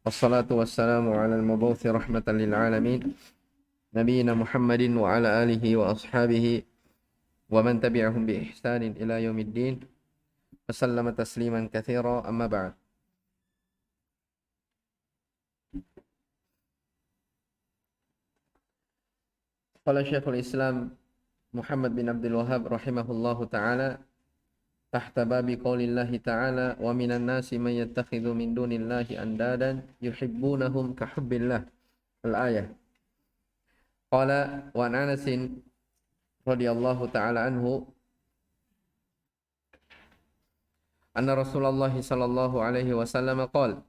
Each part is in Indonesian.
Wassalatu wassalamu ala al-mabuthi rahmatan lil alamin Nabiina Muhammadin wa ala alihi wa ashabihi wa man tabi'ahum bi ihsanin ila yaumiddin wa sallama tasliman katsira amma ba'd. Qala Syekhul Islam Muhammad bin Abdul Wahhab rahimahullahu taala tahta babi qaulillahi ta'ala wa minan nasi man yattakhidhu min dunillahi andadan yuhibbunahum ka hubbillah. Al-ayah. Qala wa an Anas radhiyallahu ta'ala anhu anna Rasulullah sallallahu alaihi wasallam qala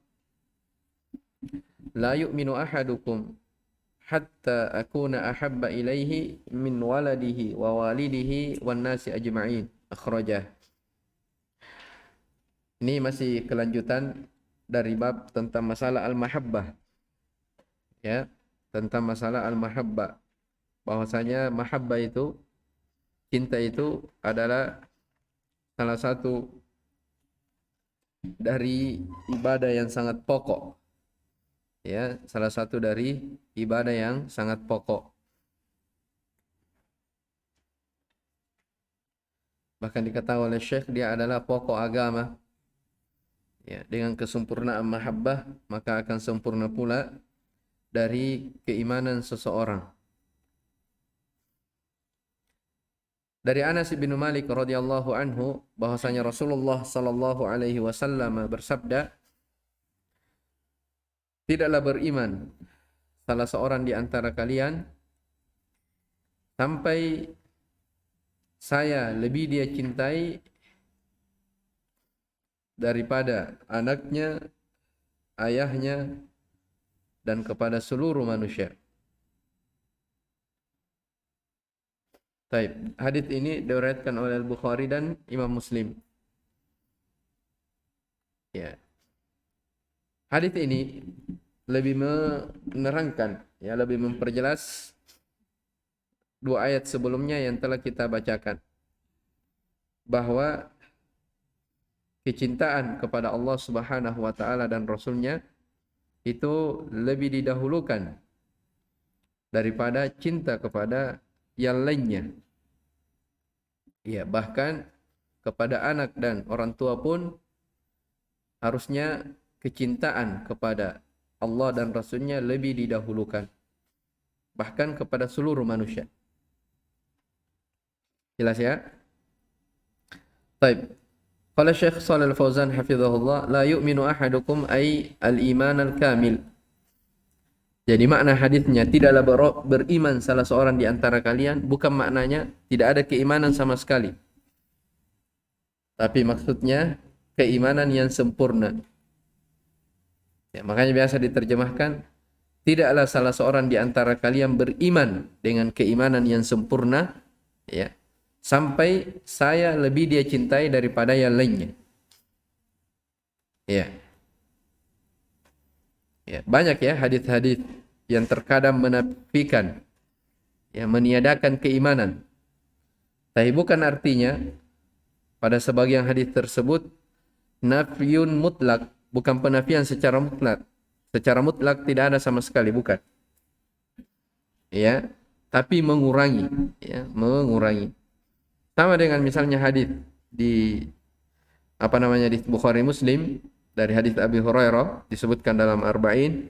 la yu'minu ahadukum hatta akuna ahabba ilaihi min waladihi wa walidihi wan nasi ajma'in. Akhrajah. Ini masih kelanjutan dari bab tentang masalah al-mahabbah. Ya, tentang masalah al-mahabbah. Bahwasanya mahabbah itu, cinta itu adalah salah satu dari ibadah yang sangat pokok. Ya, salah satu dari ibadah yang sangat pokok. Bahkan dikatakan oleh Syekh dia adalah pokok agama. Ya, dengan kesempurnaan mahabbah maka akan sempurna pula dari keimanan seseorang. Dari Anas bin Malik radhiyallahu anhu bahwasanya Rasulullah sallallahu alaihi wasallam bersabda, tidaklah beriman salah seorang di antara kalian sampai saya lebih dia cintai daripada anaknya, ayahnya, dan kepada seluruh manusia. Taib. Hadis ini diriwayatkan oleh Al-Bukhari dan Imam Muslim. Ya. Hadis ini lebih menerangkan, ya, lebih memperjelas dua ayat sebelumnya yang telah kita bacakan, bahwa kecintaan kepada Allah Subhanahu wa taala dan Rasul-Nya itu lebih didahulukan daripada cinta kepada yang lainnya. Ya, bahkan kepada anak dan orang tua pun harusnya kecintaan kepada Allah dan Rasul-Nya lebih didahulukan. Bahkan kepada seluruh manusia. Jelas ya? Baik. Qala Syekh Shalal Fauzan hafizahullah, la yu'minu ahadukum ay al-iman al-kamil. Jadi makna hadisnya tidaklah beriman salah seorang di antara kalian, bukan maknanya tidak ada keimanan sama sekali. Tapi maksudnya keimanan yang sempurna. Ya, makanya biasa diterjemahkan, tidaklah salah seorang di antara kalian beriman dengan keimanan yang sempurna, ya, sampai saya lebih dia cintai daripada yang lainnya. Ya. Ya, banyak ya hadis-hadis yang terkadang menafikan, ya, meniadakan keimanan. Tapi bukan artinya pada sebagian hadis tersebut nafyun mutlak, bukan penafian secara mutlak. Secara mutlak tidak ada sama sekali, bukan. Ya, tapi mengurangi, ya, mengurangi. Sama dengan misalnya hadis di di Bukhari Muslim dari hadis Abi Hurairah disebutkan dalam Arba'in,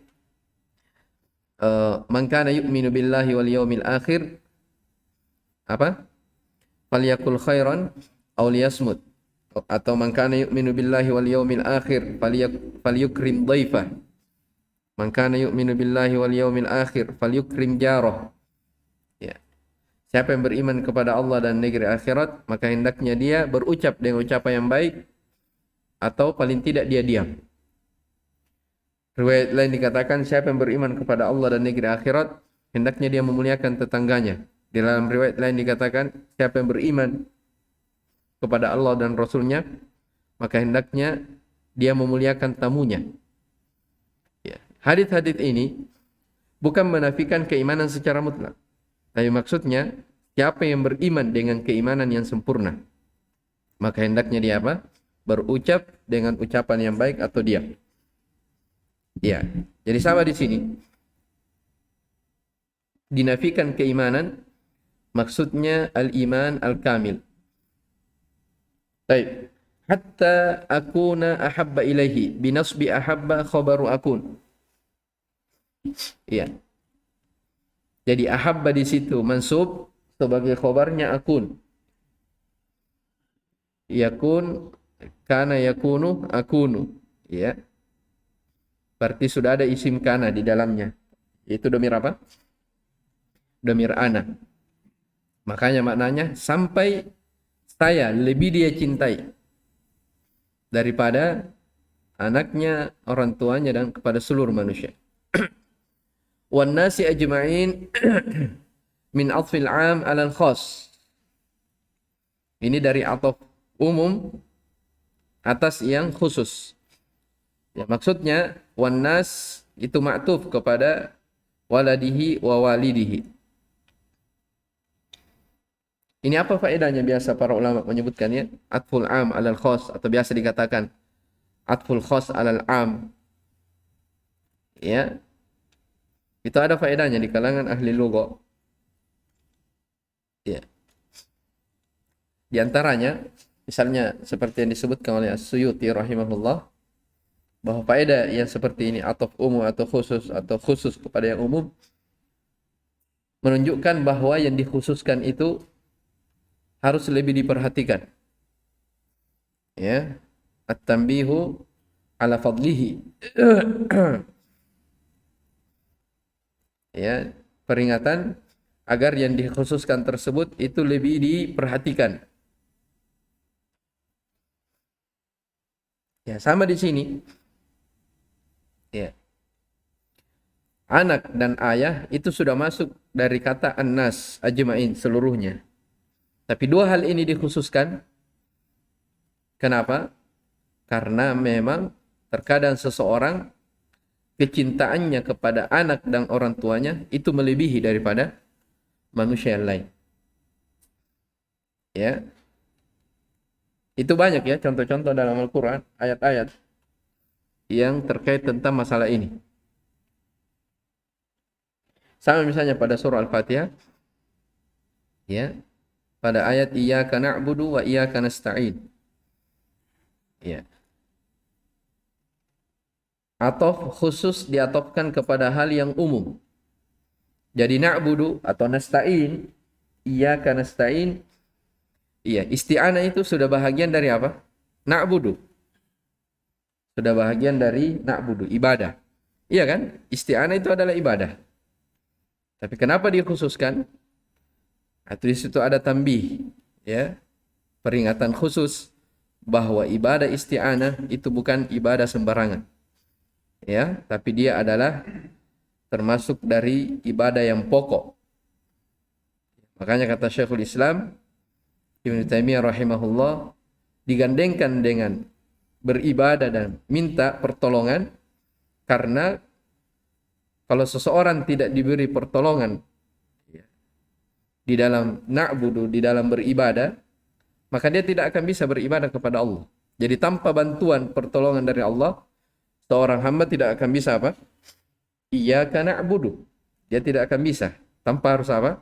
man kana yu'minu billahi wal yawmil akhir falyakul khairan aw liyasmut, atau man kana yu'minu billahi wal yawmil akhir falyukrim dhaifah, man kana yu'minu billahi wal yawmil akhir falyukrim jarah. Siapa yang beriman kepada Allah dan negeri akhirat, maka hendaknya dia berucap dengan ucapan yang baik, atau paling tidak dia diam. Riwayat lain dikatakan, siapa yang beriman kepada Allah dan negeri akhirat, hendaknya dia memuliakan tetangganya. Di dalam riwayat lain dikatakan, siapa yang beriman kepada Allah dan Rasul-Nya, maka hendaknya dia memuliakan tamunya. Ya. Hadis-hadis ini bukan menafikan keimanan secara mutlak. Tapi maksudnya, siapa yang beriman dengan keimanan yang sempurna, maka hendaknya dia berucap dengan ucapan yang baik atau diam. Ya, jadi sama di sini dinafikan keimanan, maksudnya al-iman al-kamil. Baik. Hatta akuna ahabba ilaihi binasbi ahabba khabaru akun. Iya. Jadi ahabba di situ mansub sebagai khabarnya akun. Yakun kana yakunu akunu. Ya. Berarti sudah ada isim kana di dalamnya. Itu domir apa? Domir ana. Makanya maknanya sampai saya lebih dia cintai daripada anaknya, orang tuanya, dan kepada seluruh manusia. Wan nasi ajma'in min atfil 'am 'ala al-khas. Ini dari ataf umum atas yang khusus. Ya, maksudnya wan nas itu ma'tuf kepada waladihi wa walidihi. Ini apa faedahnya? Biasa para ulama menyebutkannya atful 'am 'ala al-khas, atau biasa dikatakan atful khas 'ala al-'am. Ya. Itu ada faedahnya di kalangan ahli lugha. Ya. Di antaranya, misalnya seperti yang disebutkan oleh As-Suyuti rahimahullah, bahwa faedah yang seperti ini, ataf umum atau khusus kepada yang umum, menunjukkan bahwa yang dikhususkan itu harus lebih diperhatikan. Ya, at-tanbihu ala fadlihi. Ya, peringatan agar yang dikhususkan tersebut itu lebih diperhatikan. Ya, sama di sini. Ya. Anak dan ayah itu sudah masuk dari kata an-nas ajma'in seluruhnya. Tapi dua hal ini dikhususkan. Kenapa? Karena memang terkadang seseorang kecintaannya kepada anak dan orang tuanya itu melebihi daripada manusia yang lain. Ya. Itu banyak ya contoh-contoh dalam Al-Qur'an, ayat-ayat yang terkait tentang masalah ini. Sama misalnya pada surah Al-Fatihah, ya, pada ayat iyyaka na'budu wa iyyaka nasta'in. Ya. Atau khusus diatofkan kepada hal yang umum. Jadi na'budu atau nasta'in, iyyaka nasta'in, iya, isti'anah itu sudah bahagian dari apa? Na'budu. Sudah bahagian dari na'budu, ibadah. Iya kan? Isti'anah itu adalah ibadah. Tapi kenapa dikhususkan? Atau di situ ada tambih, ya, peringatan khusus bahwa ibadah isti'anah itu bukan ibadah sembarangan, ya, tapi dia adalah termasuk dari ibadah yang pokok. Makanya kata Syekhul Islam Ibnu Taimiyah rahimahullah, digandengkan dengan beribadah dan minta pertolongan, karena kalau seseorang tidak diberi pertolongan di dalam na'budu, di dalam beribadah, maka dia tidak akan bisa beribadah kepada Allah. Jadi tanpa bantuan pertolongan dari Allah, seorang hamba tidak akan bisa apa? Iyyaka na'budu. Dia tidak akan bisa. Tanpa harus apa?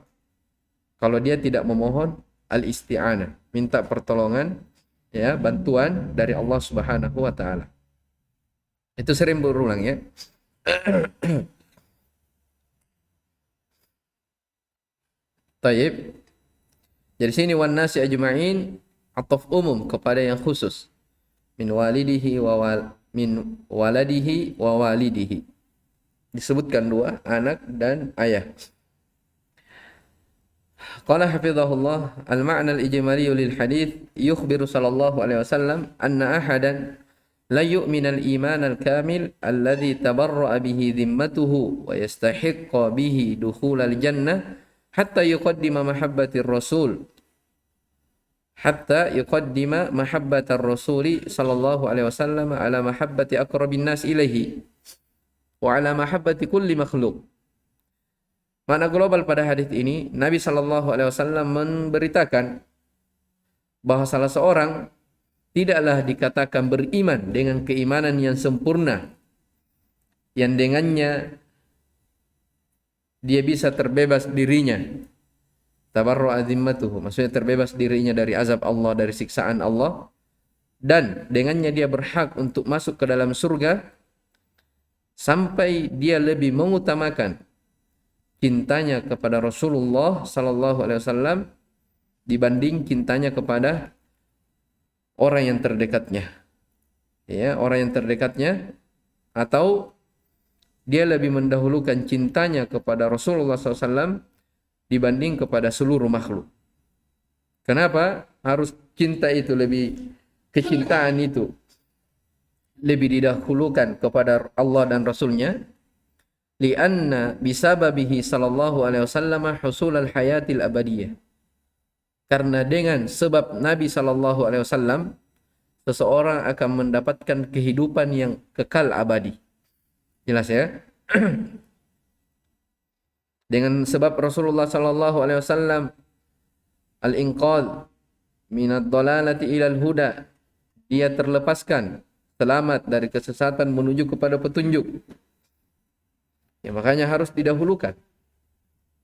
Kalau dia tidak memohon al-isti'anah, minta pertolongan, ya, bantuan dari Allah Subhanahu wa taala. Itu sering berulang ya. Taib. Jadi sini wan nasi ajma'in ataf umum kepada yang khusus. Min walidihi min waladihi wa walidihi. Disebutkan dua, anak dan ayah. Qala hafizahullah, al-ma'na al-ijmali lil hadits yukhbiru sallallahu alaihi wasallam anna ahadan la yu'min al-iman al-kamil alladhi tabarra'a bihi dhimmatuhu wa yastahiqqa bihi dukhul al-jannah hatta yuqaddima mahabbatir rasul rasuli sallallahu alaihi wasallam ala mahabbati aqrabin nas ilaihi wa ala mahabbati kulli makhluk. Makna global pada hadis ini, Nabi sallallahu alaihi wasallam memberitakan bahwa salah seorang tidaklah dikatakan beriman dengan keimanan yang sempurna yang dengannya dia bisa terbebas dirinya. Tabarru'a zimmatuhu, maksudnya terbebas dirinya dari azab Allah, dari siksaan Allah, dan dengannya dia berhak untuk masuk ke dalam surga, sampai dia lebih mengutamakan cintanya kepada Rasulullah sallallahu alaihi wasallam dibanding cintanya kepada orang yang terdekatnya. Ya, orang yang terdekatnya, atau dia lebih mendahulukan cintanya kepada Rasulullah SAW dibanding kepada seluruh makhluk. Kenapa harus cinta itu kecintaan itu lebih didahulukan kepada Allah dan Rasulnya? Lianna bisababihi sallallahu alaihi wasallam husul al-hayatil abadiyah. Karena dengan sebab Nabi sallallahu alaihi wasallam seseorang akan mendapatkan kehidupan yang kekal abadi. Jelas ya? Dengan sebab Rasulullah sallallahu alaihi wasallam al-inqadh minad dhalalati ilal huda, dia terlepaskan, selamat dari kesesatan menuju kepada petunjuk. Ya, makanya harus didahulukan.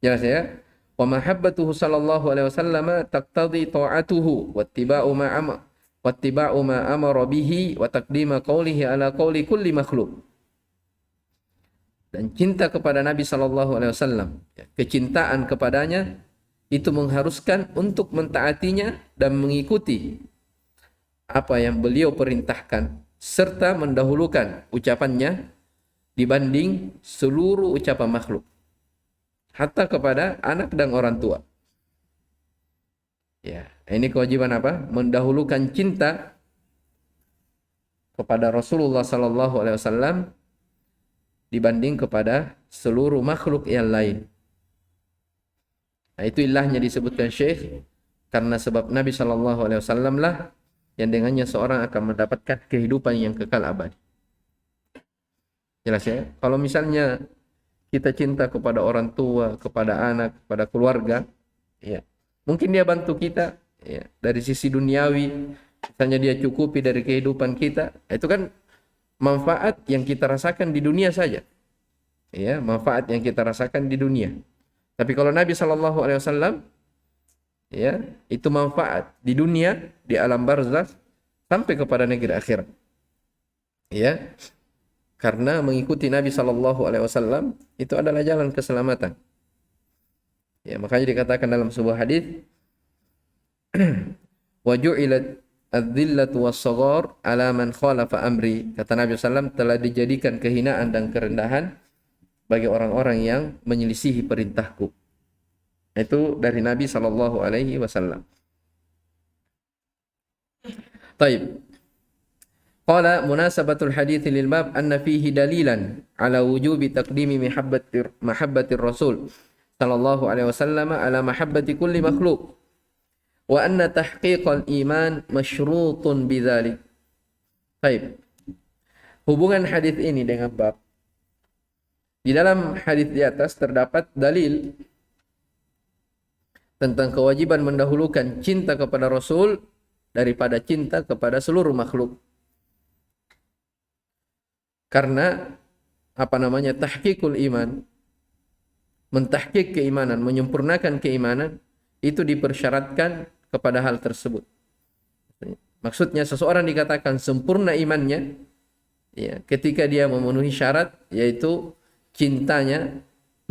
Jelas ya? Wa mahabbatuhu sallallahu alaihi wasallam taqtadi ta'atuhu wattiba'u ma amara bihi wa taqdima qawlihi ala qawli kulli makhluk. Dan cinta kepada Nabi sallallahu alaihi wasallam, kecintaan kepadanya itu mengharuskan untuk mentaatinya dan mengikuti apa yang beliau perintahkan, serta mendahulukan ucapannya dibanding seluruh ucapan makhluk, hatta kepada anak dan orang tua. Ya, ini kewajiban apa? Mendahulukan cinta kepada Rasulullah sallallahu alaihi wasallam dibanding kepada seluruh makhluk yang lain. Nah, itu ilahnya disebutkan Syekh, karena sebab Nabi sallallahu alaihi wasallam lah yang dengannya seorang akan mendapatkan kehidupan yang kekal abadi. Jelas ya? Kalau misalnya kita cinta kepada orang tua, kepada anak, kepada keluarga, ya, mungkin dia bantu kita, ya, dari sisi duniawi, misalnya dia cukupi dari kehidupan kita, itu kan manfaat yang kita rasakan di dunia saja. Ya, manfaat yang kita rasakan di dunia. Tapi kalau Nabi sallallahu alaihi wasallam, ya, itu manfaat di dunia, di alam barzakh sampai kepada negeri akhirat. Ya. Karena mengikuti Nabi sallallahu alaihi wasallam itu adalah jalan keselamatan. Ya, makanya dikatakan dalam sebuah hadis, wa ju'ilat adzillatu was-shaghar ala man khalafa amri. Kata Nabi sallallahu telah dijadikan kehinaan dan kerendahan bagi orang-orang yang menyelisihi perintahku. Itu dari Nabi sallallahu alaihi wasallam. Taib. Qala munasabatul hadits lil bab anna fihi dalilan ala wujubi taqdimi mahabbatir rasul sallallahu alaihi wasallam ala mahabbati kulli makhluk wa anna tahqiqal iman masyrutun bidzalik. Baik. Hubungan hadis ini dengan bab, di dalam hadis di atas terdapat dalil tentang kewajiban mendahulukan cinta kepada Rasul daripada cinta kepada seluruh makhluk. Karena tahqiqul iman, mentahqiq keimanan, menyempurnakan keimanan itu dipersyaratkan kepada hal tersebut. Maksudnya seseorang dikatakan sempurna imannya, ya, ketika dia memenuhi syarat, yaitu cintanya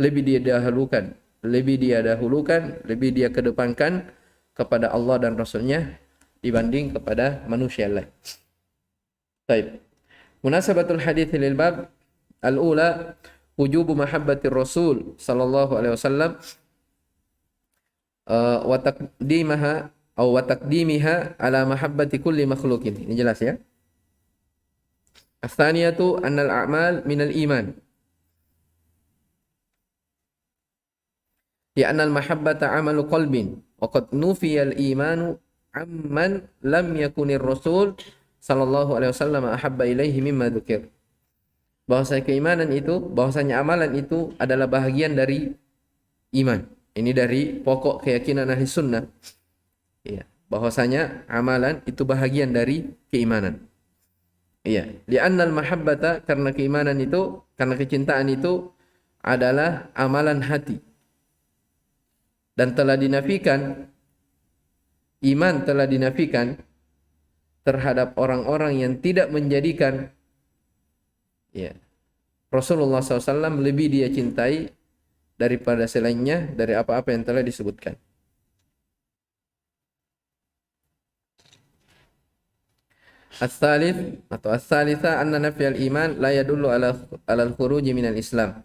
lebih dia dahulukan, lebih dia kedepankan kepada Allah dan Rasulnya dibanding kepada manusia lain. Baik. Munasabatul hadits lil bab al-ula wujubu mahabbatir Rasul sallallahu alaihi wasallam wa taqdimiha ala mahabbati kulli makhluqin. Ini jelas ya. Ats-tsaniyatu annal a'mal minal iman. Ya annal mahabbata 'amalu qalbin wa qad nufiyal imanu amman lam yakunir rasul sallallahu alaihi wasallam ahabba ilaihi mimma dzukir. Bahwasanya amalan itu adalah bahagian dari iman. Ini dari pokok keyakinan ahli sunnah. Ya, bahwasanya amalan itu bahagian dari keimanan. Iya, li'annal mahabbata, karena keimanan itu, karena kecintaan itu adalah amalan hati. Dan telah dinafikan, iman telah dinafikan terhadap orang-orang yang tidak menjadikan, ya, Rasulullah SAW lebih dia cintai daripada selainnya dari apa-apa yang telah disebutkan. As-salith atau as-salitha anna nafyal iman la yadullu ala al-khuruj minal Islam.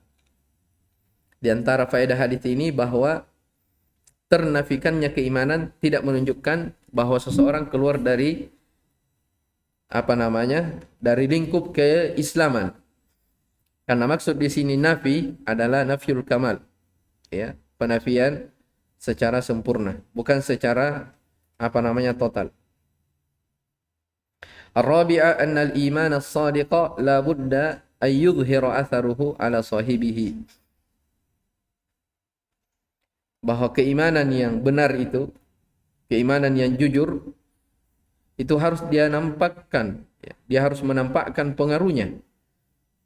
Di antara faedah hadis ini bahwa ternafikannya keimanan tidak menunjukkan bahwa seseorang keluar dari dari lingkup keislaman. Karena maksud di sini nafi adalah nafyul kamal, ya, penafian secara sempurna, bukan secara total. Ar-rabi'a anna al-iman as-sadiqa la budda an yudhhira atharuhu ala sahibihi. Bahwa keimanan yang benar itu, keimanan yang jujur, itu harus dia nampakkan, ya, dia harus menampakkan pengaruhnya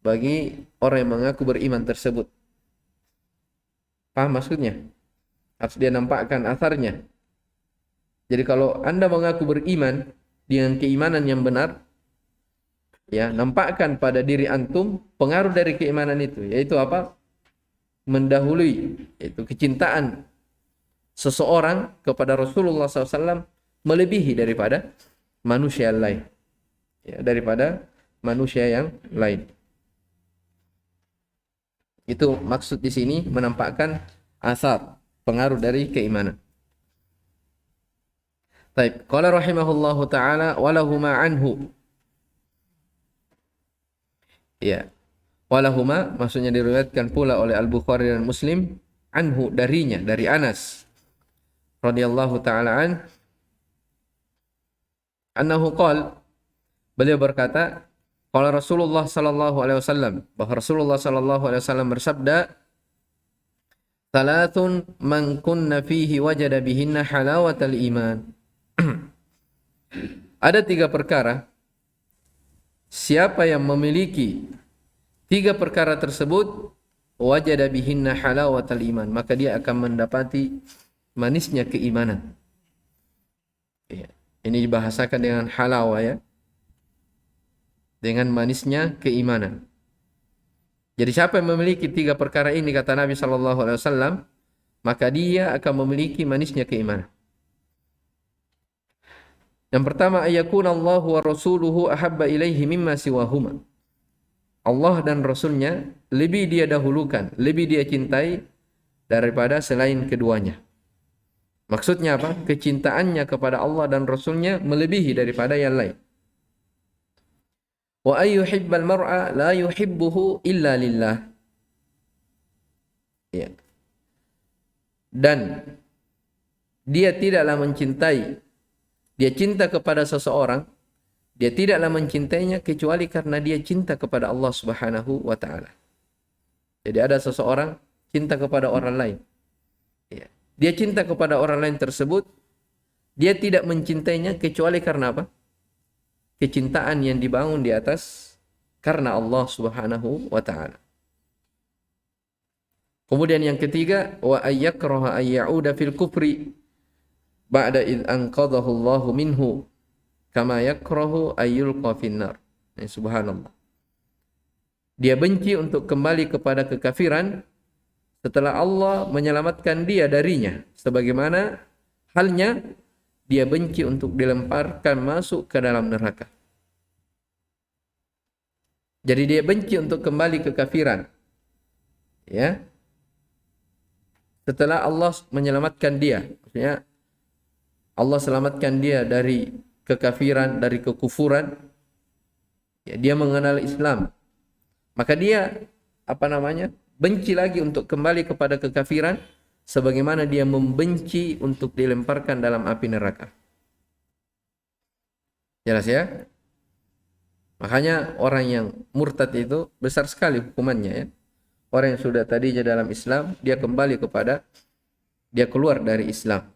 bagi orang yang mengaku beriman tersebut. Paham maksudnya? Harus dia nampakkan asarnya. Jadi kalau Anda mengaku beriman dengan keimanan yang benar, ya, nampakkan pada diri antum pengaruh dari keimanan itu, yaitu apa? Mendahului, yaitu kecintaan seseorang kepada Rasulullah SAW melebihi daripada manusia yang lain, ya, daripada manusia yang lain. Itu maksud di sini, menampakkan asar, pengaruh dari keimanan. Baik, qala rahimahullahu taala walahuma anhu. Ya. Walahuma maksudnya diriwayatkan pula oleh Al-Bukhari dan Muslim, anhu darinya, dari Anas radhiyallahu taala annahu qala, beliau berkata, qala Rasulullah sallallahu alaihi wasallam, bahwa Rasulullah sallallahu alaihi wasallam bersabda, salatun man kunna fihi wajada bihinna halawatal iman. Ada 3 perkara, siapa yang memiliki 3 perkara tersebut, wajada bihinna halawatal iman, maka dia akan mendapati manisnya keimanan. Ya, ini dibahasakan dengan halawa, ya, dengan manisnya keimanan. Jadi siapa yang memiliki 3 perkara ini, kata Nabi SAW, maka dia akan memiliki manisnya keimanan. Yang pertama, ayyakuna Allahu wa rasuluhu ahabba ilaihi mimma siwahuma. Allah dan Rasulnya lebih dia dahulukan, lebih dia cintai daripada selain keduanya. Maksudnya apa? Kecintaannya kepada Allah dan Rasulnya melebihi daripada yang lain. Wa ayyuhibbal mar'a la yuhibbuhu illa lillah. Ya. Dan dia tidaklah mencintai, dia cinta kepada seseorang, dia tidaklah mencintainya kecuali karena dia cinta kepada Allah Subhanahu wa taala. Jadi ada seseorang cinta kepada orang lain. Ya. Dia cinta kepada orang lain tersebut, dia tidak mencintainya kecuali karena apa? Kecintaan yang dibangun di atas karena Allah Subhanahu wa taala. Kemudian yang ketiga, wa ayyakraha ayyauda fil kufri ba'da id anqadhahu Allahu minhu kama yakrahu ayyulqa finnar. Subhanallah. Dia benci untuk kembali kepada kekafiran setelah Allah menyelamatkan dia darinya, sebagaimana halnya dia benci untuk dilemparkan masuk ke dalam neraka. Jadi dia benci untuk kembali ke kafiran, ya, setelah Allah menyelamatkan dia. Maksudnya Allah selamatkan dia dari kekafiran, dari kekufuran, ya, dia mengenal Islam, maka dia benci lagi untuk kembali kepada kekafiran, sebagaimana dia membenci untuk dilemparkan dalam api neraka. Jelas, ya? Makanya orang yang murtad itu besar sekali hukumannya, ya. Orang yang sudah tadinya dalam Islam, dia keluar dari Islam,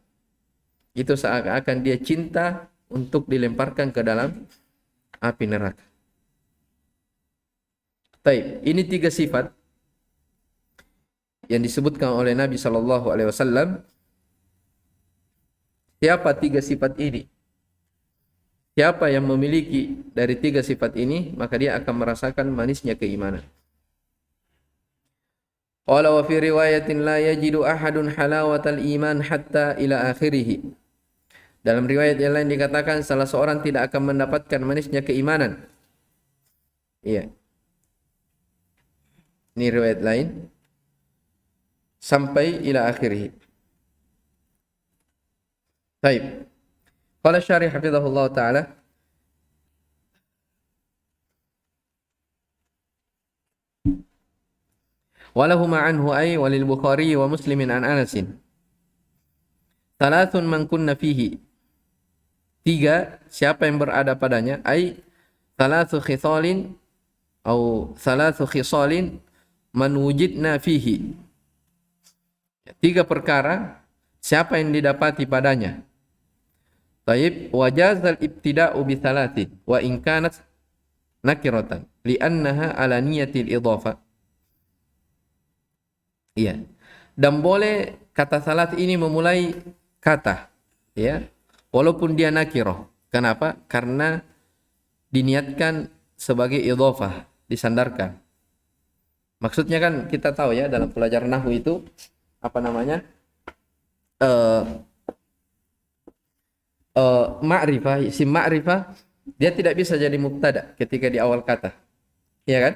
itu seakan-akan dia cinta untuk dilemparkan ke dalam api neraka. Taib, ini 3 sifat yang disebutkan oleh Nabi Shallallahu Alaihi Wasallam. Siapa 3 sifat ini? Siapa yang memiliki dari 3 sifat ini, maka dia akan merasakan manisnya keimanan. Qala wa fi riwayatin la yajidu ahadun halawatal iman hatta ila akhirih. Dalam riwayat yang lain dikatakan salah seorang tidak akan mendapatkan manisnya keimanan. Iya. Ini riwayat lain. Sampai ila akhirih. Baik. Qala syarih hafizahullah ta'ala. Walahuma anhu ay walil Bukhari wa Muslimin an Anasin. Thalathun man kunna fihi. 3, siapa yang berada padanya, ay thalathu khisalin atau thalathu khisalin man wujidna fihi. 3 perkara siapa yang didapati padanya. Taib wajazal ibtida'u bi thalathin wa in kanat nakiratan li'annaha ala niyatil idhafah. Iya. Dan boleh kata salat ini memulai kata, ya, walaupun dia nakirah. Kenapa? Karena diniatkan sebagai idhafah, disandarkan. Maksudnya kan kita tahu ya, dalam pelajaran nahwu itu apa namanya? Ma'rifah, isim ma'rifah dia tidak bisa jadi mubtada ketika di awal kata. Iya kan?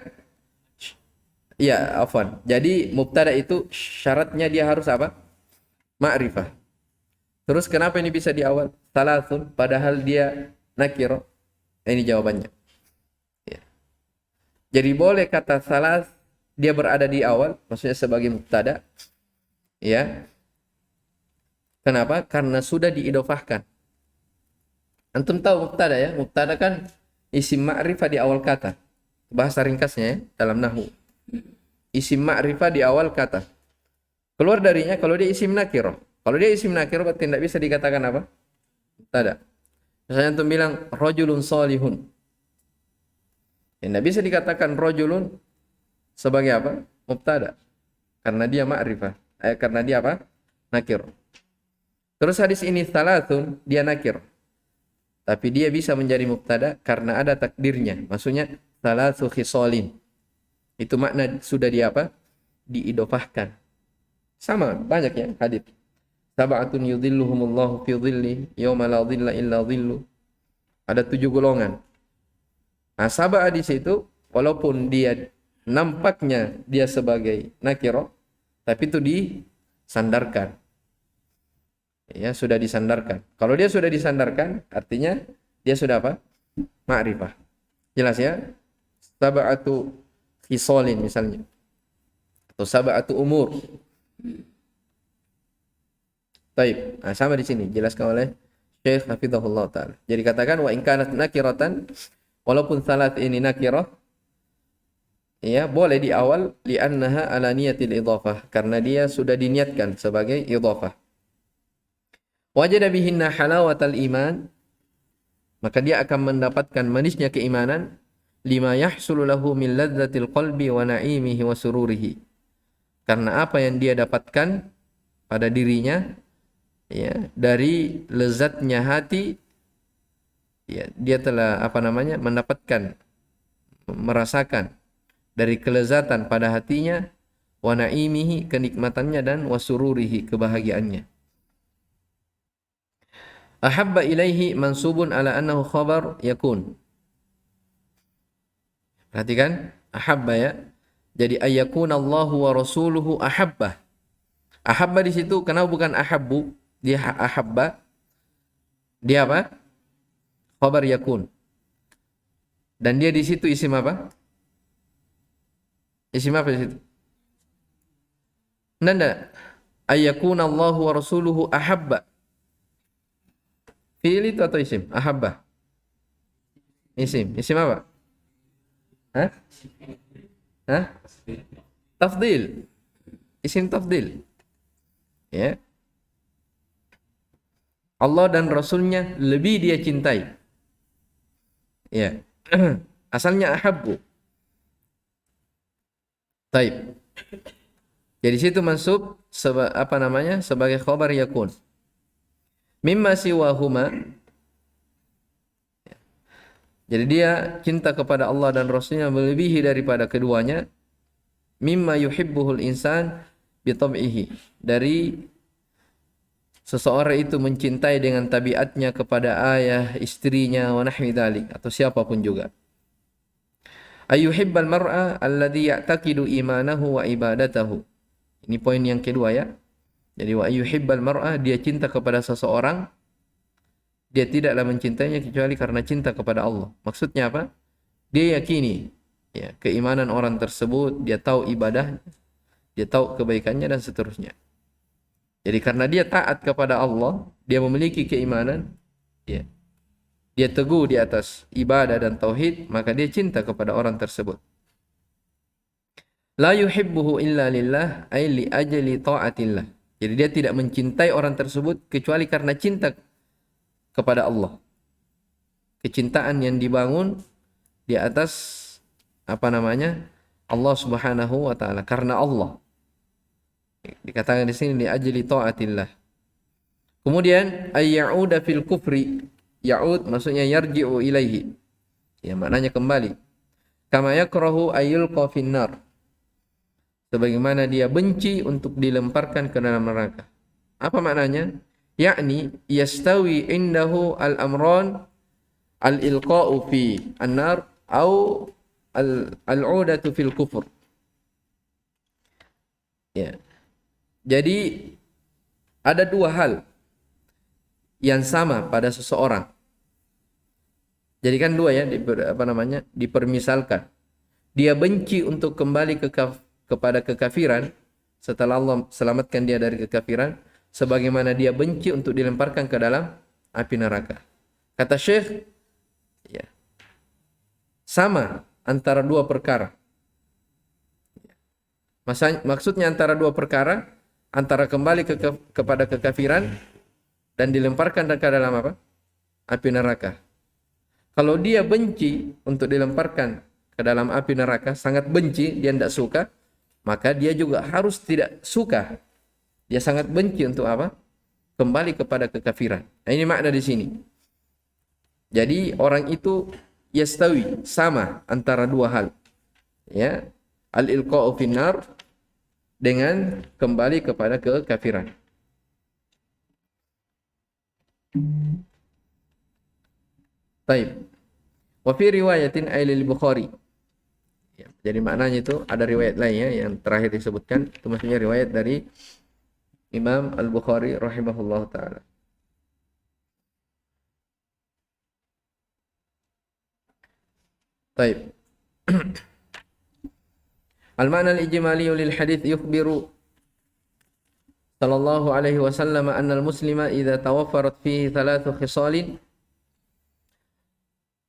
Iya, afwan. Jadi mubtada itu syaratnya dia harus apa? Ma'rifah. Terus kenapa ini bisa di awal? Salasun, padahal dia nakiro. Ini jawabannya. Ya. Jadi boleh kata salas dia berada di awal, maksudnya sebagai mubtada. Ya. Kenapa? Karena sudah diidofahkan. Antum tahu mubtada ya? Mubtada kan isim ma'rifah di awal kata. Bahasa ringkasnya ya, dalam nahwu. Isim ma'rifah di awal kata. Keluar darinya kalau dia isim nakirah. Kalau dia isim nakirah berarti tidak bisa dikatakan apa? Mubtada. Misalnya antum bilang rajulun salihun. Ya, tidak bisa dikatakan rajulun sebagai apa? Mubtada. Karena dia ma'rifah. Karena dia apa? Nakir. Terus hadis ini salatun, dia nakir. Tapi dia bisa menjadi mubtada karena ada takdirnya. Maksudnya salatu khisalin. Itu makna sudah di apa? Diidofahkan. Sama banyak ya hadis. Sab'atun yudhilluhumullahu fi dhilli yauma la dhilla illa dhillu. Ada 7 golongan. Nah, sab'a di situ walaupun dia nampaknya dia sebagai nakirah, tapi itu disandarkan. Ya, sudah disandarkan. Kalau dia sudah disandarkan, artinya dia sudah apa? Ma'rifah. Jelas ya? Sab'atu khisalin misalnya. Atau sab'atu umur. Taib. Nah, sama di sini jelaskan oleh Syekh Hafizahullah Ta'ala. Jadi katakan wa in kanat nakiratan, walaupun salat ini nakirah, ya boleh di awal li'annaha ala niyatil idhafah, karena dia sudah diniatkan sebagai idhafah. Wajada bihinna halawatal iman, maka dia akan mendapatkan manisnya keimanan, lima yahsulu lahu min ladzatil qalbi wa na'imihi wa sururihi. Karena apa yang dia dapatkan pada dirinya, ya, dari lezatnya hati, ya, dia telah apa namanya? Mendapatkan, merasakan dari kelezatan pada hatinya, wa na'imihi, kenikmatannya, dan wa sururihi, kebahagiaannya. Ahabba ilaihi mansubun ala annahu khabar yakun. Perhatikan, ahabba ya. Jadi ayyakun Allahu wa rasuluhu ahabba. Ahabba di situ kenapa bukan ahabbu? Dia ahabba. Dia apa? Khabar yakun. Dan dia di situ isim apa? Isim apa di situ? Nanda. Ayyakun Allahu wa rasuluhu ahabba. Fi'il itu atau isim? Ahabba. Isim. Isim apa? Hah? Hah? Tafdil. Isim tafdil. Ya. Allah dan Rasulnya lebih dia cintai. Ya. Asalnya ahabbu. Taib. Jadi situ mansub sebagai khabar yakun. Mimma siwahuma. Jadi dia cinta kepada Allah dan Rasulnya melebihi daripada keduanya. Mimma yuhibbuhul insan bitab'ihi. Dari seseorang itu mencintai dengan tabiatnya kepada ayah, istrinya, wa nahwi dzalik, atau siapapun juga. Ayyuhibbal mar'a alladhi ya'taqidu imanahu wa ibadatahu. Ini poin yang kedua ya. Jadi wa ayyuhibbal mar'a, dia cinta kepada seseorang, dia tidaklah mencintainya kecuali karena cinta kepada Allah. Maksudnya apa? Dia yakini ya keimanan orang tersebut, dia tahu ibadah, dia tahu kebaikannya dan seterusnya. Jadi karena dia taat kepada Allah, dia memiliki keimanan, ya. Dia teguh di atas ibadah dan tauhid, maka dia cinta kepada orang tersebut. La yuhibbuhu illa lillah ay li ajli ta'atillah. Jadi dia tidak mencintai orang tersebut kecuali karena cinta kepada Allah. Kecintaan yang dibangun di atas Allah Subhanahu wa taala, karena Allah. Dikatakan di sini li ajli ta'atillah. Kemudian ayyauda fil kufri. Ya'ud maksudnya yarji'u ilaihi. Ya, maknanya kembali. Kama yakrahu ayyulqa finnar. Sebagaimana dia benci untuk dilemparkan ke dalam neraka. Apa maknanya? Yakni yastawi indahu al-amran al-ilqa'u fi an-nar au al-'udatu fil kufur. Ya. Jadi ada dua hal yang sama pada seseorang. Jadi kan dua ya, dipermisalkan. Dia benci untuk kembali kepada kekafiran setelah Allah selamatkan dia dari kekafiran, sebagaimana dia benci untuk dilemparkan ke dalam api neraka. Kata Syekh, ya, sama antara dua perkara. Maksudnya antara dua perkara, antara kembali kepada kekafiran dan dilemparkan ke dalam apa? Api neraka. Kalau dia benci untuk dilemparkan ke dalam api neraka, sangat benci, dia tidak suka, maka dia juga harus tidak suka. Dia sangat benci untuk apa? Kembali kepada kekafiran. Nah, ini makna di sini. Jadi orang itu yastawi, sama antara dua hal. Ya, al-ilqa'u finnar dengan kembali kepada kekafiran. Taib. Wa fi riwayatin ailil Bukhari. Ya, jadi maknanya itu ada riwayat lainnya yang terakhir disebutkan, itu maksudnya riwayat dari Imam Al-Bukhari rahimahullah taala. Taib. Al-ma'na al-ijmali lil hadits yukhbiru sallallahu alaihi wasallam anna al-muslima idza tawaffarat fihi thalathu khisalin.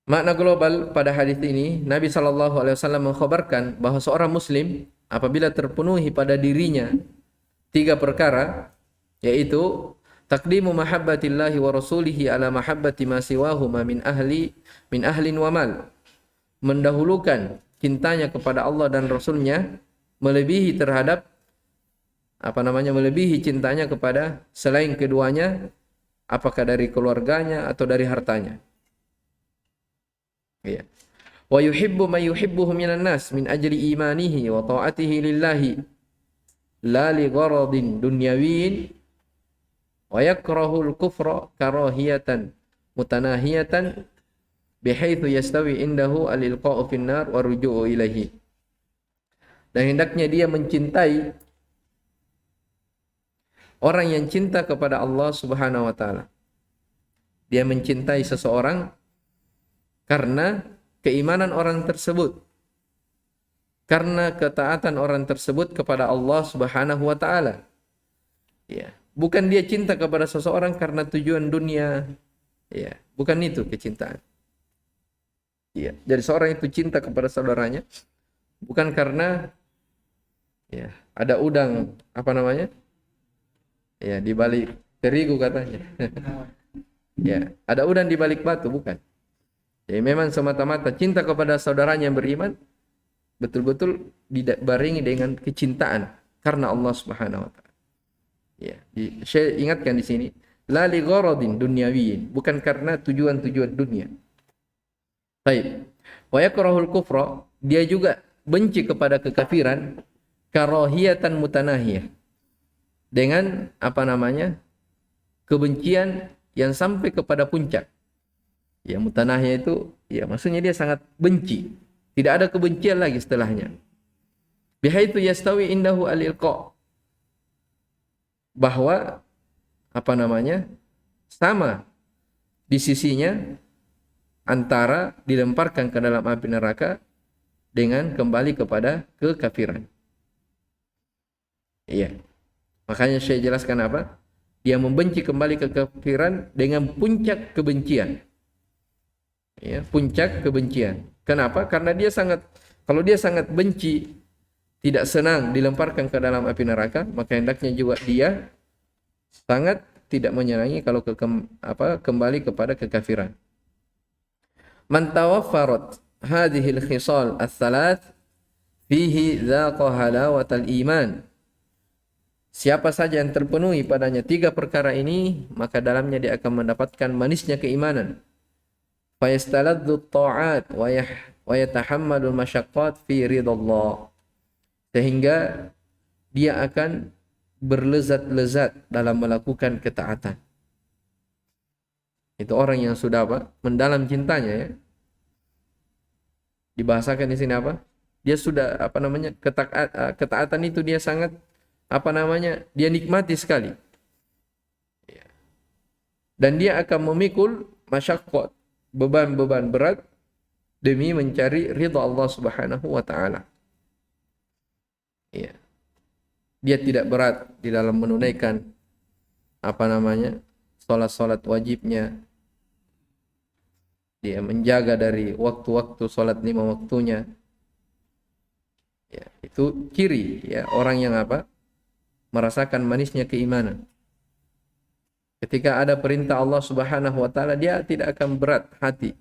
Makna global pada hadis ini, Nabi sallallahu alaihi wasallam mengkhabarkan bahwa seorang muslim apabila terpenuhi pada dirinya tiga perkara, yaitu taqdimu mahabbatillahi wa rasulihi ala mahabbati ma siwahuma min ahlin wa mal. Mendahulukan cintanya kepada Allah dan Rasulnya melebihi terhadap melebihi cintanya kepada selain keduanya, apakah dari keluarganya atau dari hartanya. Ya. Wa yuhibbu man yuhibbuhu minan nas min ajli imanihi wa ta'atihi lillahi la li gharadin dunyawiyyin wa yakrahu al-kufra karahiyatan mutanahiyatan bihaitsu yastawi indahu al-ilqa'u fin nar wa ruju'u ilaihi. Dan hendaknya dia mencintai orang yang cinta kepada Allah Subhanahu wa taala. Dia mencintai seseorang karena keimanan orang tersebut, karena ketaatan orang tersebut kepada Allah Subhanahu wa taala. Ya, bukan dia cinta kepada seseorang karena tujuan dunia. Ya, bukan itu kecintaan. Ya, jadi seorang itu cinta kepada saudaranya bukan karena ya, ada udang ya, di balik terigu katanya. Ya, ada udang di balik batu, bukan. Jadi memang semata-mata cinta kepada saudaranya yang beriman betul-betul dibarengi dengan kecintaan karena Allah Subhanahu wa taala. Ya, saya ingatkan di sini, la li gharadin dunyawiyyin, bukan karena tujuan-tujuan dunia. Baik. Wa yakrahul kufra, dia juga benci kepada kekafiran karahiyatan mutanahiyah. Dengan apa namanya? Kebencian yang sampai kepada puncak. Ya, mutanahiyah itu ya maksudnya dia sangat benci. Tidak ada kebencian lagi setelahnya. Bihaitsu yastawi indahu al-ilqa, bahwa apa namanya? Sama di sisinya antara dilemparkan ke dalam api neraka dengan kembali kepada kekafiran. Iya. Makanya saya jelaskan apa? Dia membenci kembali ke kekafiran dengan puncak kebencian. Ya, puncak kebencian. Kenapa? Karena kalau dia sangat benci, tidak senang dilemparkan ke dalam api neraka, maka hendaknya juga dia sangat tidak menyenangi kalau kembali kepada kekafiran. Man tawaffarat hadhil khisal ats-tsalath fihi dzaqa halawatal iman. Siapa saja yang terpenuhi padanya 3 perkara ini, maka dalamnya dia akan mendapatkan manisnya keimanan. Fayastaladdu at-ta'at wa yatahammalu al-masyaqqat fi ridallah. Sehingga dia akan berlezat-lezat dalam melakukan ketaatan. Itu orang yang sudah mendalam cintanya ya. Dibahasakan di sini apa? Dia sudah ketaatan itu dia sangat dia nikmati sekali. Dan dia akan memikul masyaqqat, beban-beban berat demi mencari ridha Allah Subhanahu wa taala. Ya. Dia tidak berat di dalam menunaikan salat-salat wajibnya. Dia menjaga dari waktu-waktu salat 5 waktunya. Ya, itu ciri ya orang yang merasakan manisnya keimanan. Ketika ada perintah Allah Subhanahu wa taala, dia tidak akan berat hati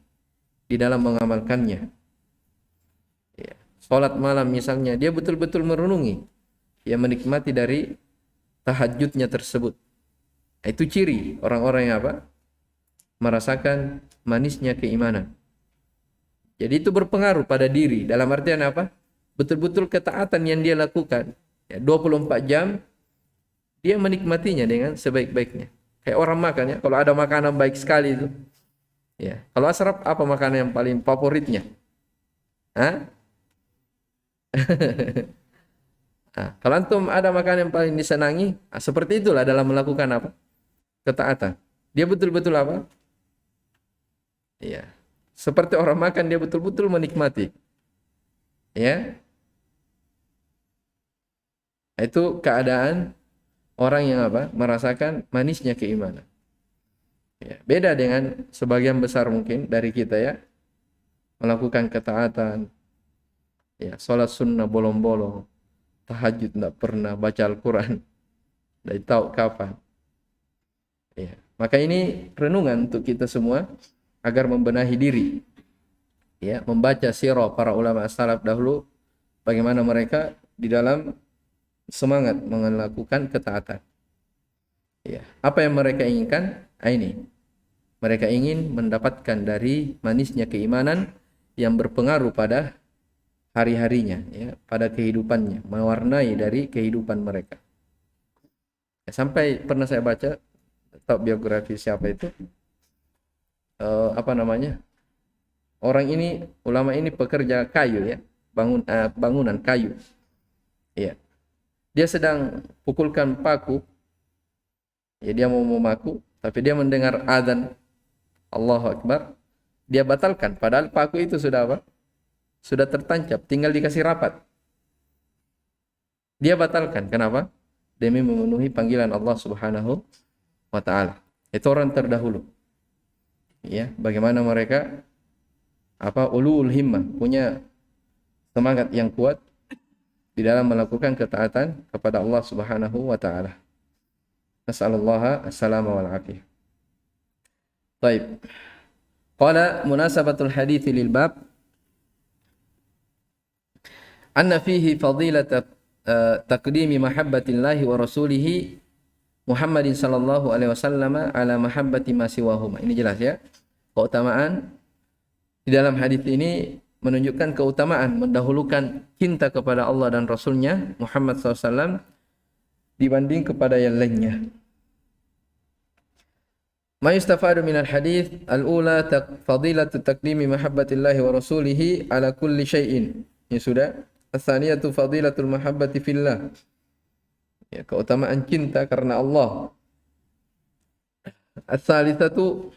di dalam mengamalkannya. Ya, salat malam misalnya, dia betul-betul merenungi, dia menikmati dari tahajudnya tersebut. Itu ciri orang-orang yang merasakan manisnya keimanan. Jadi itu berpengaruh pada diri. Dalam artian betul-betul ketaatan yang dia lakukan. Ya, 24 jam dia menikmatinya dengan sebaik-baiknya. Kayak orang makan ya. Kalau ada makanan baik sekali itu. Ya. Kalau Ashraf apa makanan yang paling favoritnya? Hah? Nah, kalau antum ada makanan yang paling disenangi, seperti itulah dalam melakukan ketaatan. Dia betul-betul ya. Seperti orang makan, dia betul-betul menikmati. Ya. Itu keadaan orang yang merasakan manisnya keimanan. Ya, beda dengan sebagian besar mungkin dari kita ya, melakukan ketaatan. Ya, salat sunnah bolong-bolong, tahajud tidak pernah, baca Al-Quran tidak tahu kapan. Ya, maka ini renungan untuk kita semua agar membenahi diri. Ya, membaca sirah para ulama salaf dahulu, bagaimana mereka di dalam semangat melakukan ketaatan. Ya, apa yang mereka inginkan? Ini. Mereka ingin mendapatkan dari manisnya keimanan yang berpengaruh pada hari-harinya, ya, pada kehidupannya, mewarnai dari kehidupan mereka. Ya, sampai pernah saya baca biografi siapa itu, orang ini, ulama ini pekerja kayu ya, bangunan kayu. Ya. Dia sedang pukulkan paku. Ya, dia mau memaku, tapi dia mendengar azan Allahu Akbar. Dia batalkan, padahal paku itu sudah sudah tertancap, tinggal dikasih rapat. Dia batalkan, kenapa? Demi memenuhi panggilan Allah Subhanahu wa taala. Itu orang terdahulu. Ya, bagaimana mereka ulul himmah, punya semangat yang kuat di dalam melakukan ketaatan kepada Allah Subhanahu wa taala. Nas'alullaha as-salama wal afiyah. Baik. Qala munasabatul hadits lil bab anna fihi fadilata taqdimi mahabbatillahi wa rasulihi Muhammadin sallallahu alaihi wasallam ala mahabbati ma siwahuma. Ini jelas ya. Keutamaan di dalam hadis ini menunjukkan keutamaan mendahulukan cinta kepada Allah dan Rasulnya Muhammad SAW dibanding kepada yang lainnya. Ma yustafadu minal hadis al-ula fadilatu taqdimi mahabbatillahi wa rasulihi ala kulli syai'in. Ya sudah. As-tsaniyatu fadilatul mahabbati fillah. Ya, keutamaan cinta karena Allah. As-salitsatu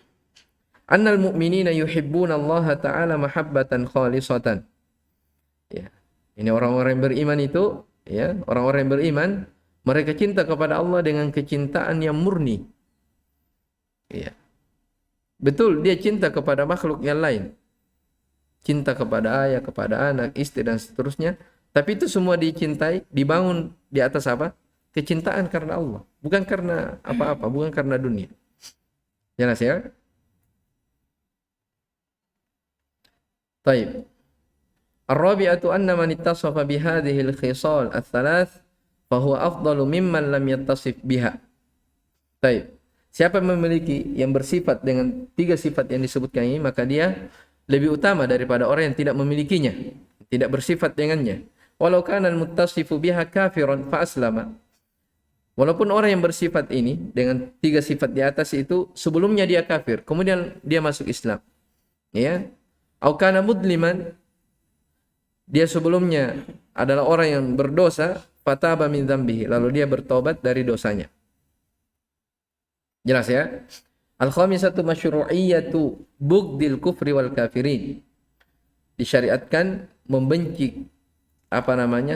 annal mu'minina yuhibbuna Allah ta'ala mahabbatan khalisatan. Ya. Ini orang-orang yang beriman itu, ya, orang-orang yang beriman, mereka cinta kepada Allah dengan kecintaan yang murni. Ya. Betul, dia cinta kepada makhluk yang lain. Cinta kepada ayah, kepada anak, istri dan seterusnya, tapi itu semua dicintai, dibangun di atas apa? Kecintaan karena Allah, bukan karena apa-apa, bukan karena dunia. Jelas ya? Baik. Ar-rabi'atu anna man ittasafa bihadhihi al-khisal ats-tsalath fa huwa afdalu mimman lam yattasif biha. Baik. Siapa yang memiliki yang bersifat dengan 3 sifat yang disebutkan ini, maka dia lebih utama daripada orang yang tidak memilikinya, tidak bersifat dengannya. Walau kana al-muttasifu biha kafiran fa aslama. Walaupun orang yang bersifat ini dengan 3 sifat di atas itu sebelumnya dia kafir, kemudian dia masuk Islam. Ya. Au kana mudliman, dia sebelumnya adalah orang yang berdosa, fataba min dzambihi, lalu dia bertobat dari dosanya. Jelas ya? Al-khamisatu masyru'iyyatu bughdil kufri wal kafirin. Disyariatkan membenci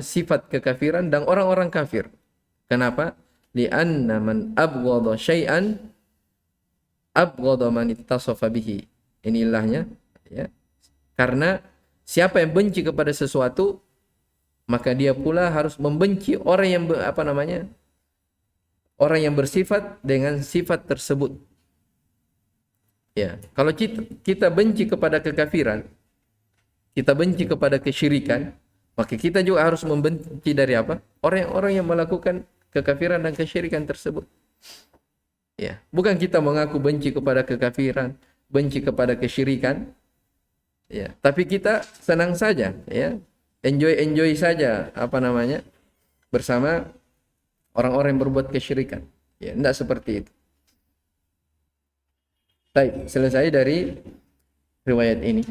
sifat kekafiran dan orang-orang kafir. Kenapa? Li'anna man abghadha syai'an abghadha man ittasafa bihi. Ini ilahnya, ya. Karena siapa yang benci kepada sesuatu, maka dia pula harus membenci orang yang orang yang bersifat dengan sifat tersebut. Ya, kalau kita benci kepada kekafiran, kita benci kepada kesyirikan, maka kita juga harus membenci dari apa? Orang-orang yang melakukan kekafiran dan kesyirikan tersebut. Ya, bukan kita mengaku benci kepada kekafiran, benci kepada kesyirikan, ya, tapi kita senang saja, ya, enjoy saja bersama orang-orang yang berbuat kesyirikan. Ya, tidak seperti itu. Baik, selesai dari riwayat ini.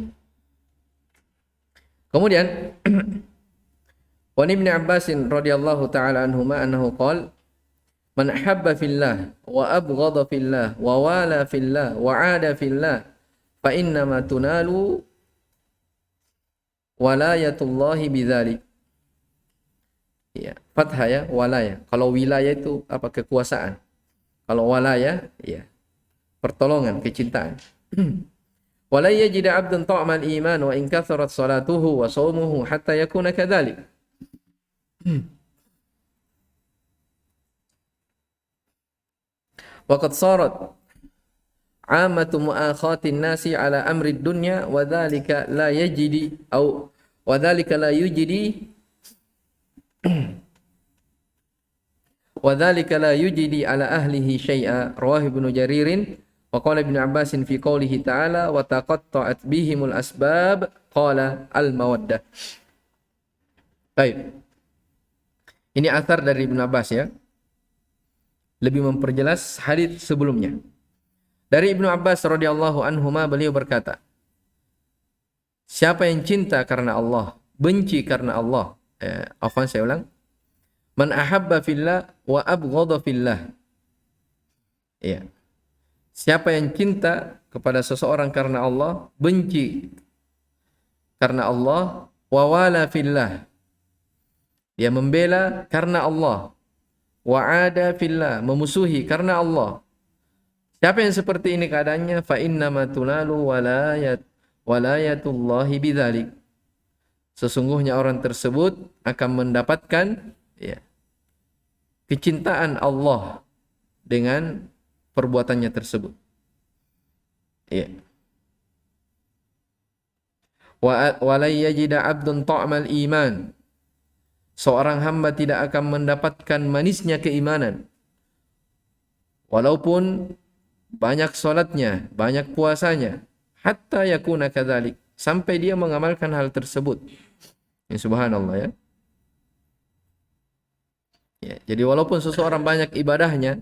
Kemudian wa Ibnu Abbas radhiyallahu taala anhuma annahu qala man ahabba fillah wa abghadha fillah wa wala fillah wa ada fillah fa inna ma tunalu walayatullahi bidzalik. Ya, fathah ya, walaya. Kalau wilayah itu apa? Kekuasaan. Kalau walaya, ya, pertolongan, kecintaan. Wala yajid 'abdun ta'mal iman wa in katharat salatuhu wa shaumuhu hatta yakuna kadzalik. Waqad sarat 'amatu mu'akhatin nasi 'ala amri dunya wa dzalika la yajidi au wa dzalika la yujidi wa dzalika la yujidi 'ala ahlihi syai'a. Rawahu Ibnu Jaririn wa qala Ibnu Abbasin fi qoulihi ta'ala wa taqatta'at bihimul asbab qala al-mawaddah. Baik. Ini athar dari Ibnu Abbas ya. Lebih memperjelas hadis sebelumnya. Dari Ibnu Abbas radhiyallahu anhuma beliau berkata, siapa yang cinta karena Allah, benci karena Allah. Saya ulang. Man ahabba fillah wa abghadha fillah. Ya. Siapa yang cinta kepada seseorang karena Allah, benci karena Allah, wa wala fillah. Dia membela karena Allah. Wa'ada fillah, memusuhi karena Allah. Siapa yang seperti ini keadaannya? Fa innama tunalu walayatullahi bidzalik. Sesungguhnya orang tersebut akan mendapatkan, ya, kecintaan Allah dengan perbuatannya tersebut. Ya. Wa la yajida 'abdun ta'mal iman. seorang hamba tidak akan mendapatkan manisnya keimanan walaupun banyak salatnya, banyak puasanya, hatta yakuna kadzalik, sampai dia mengamalkan hal tersebut. Ya, subhanallah ya. Ya, jadi walaupun seseorang banyak ibadahnya,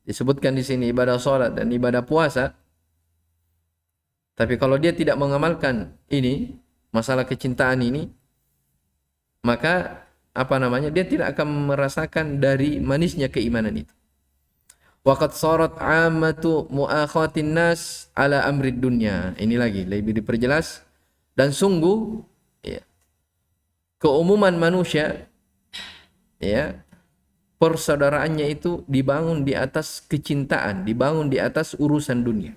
disebutkan di sini ibadah salat dan ibadah puasa, tapi kalau dia tidak mengamalkan ini, masalah kecintaan ini, maka dia tidak akan merasakan dari manisnya keimanan itu. Waqad sarat ammatu muakhatin nas ala amrid dunya. Ini lagi lebih diperjelas, dan sungguh ya, keumuman manusia ya, persaudaraannya itu dibangun di atas kecintaan, dibangun di atas urusan dunia.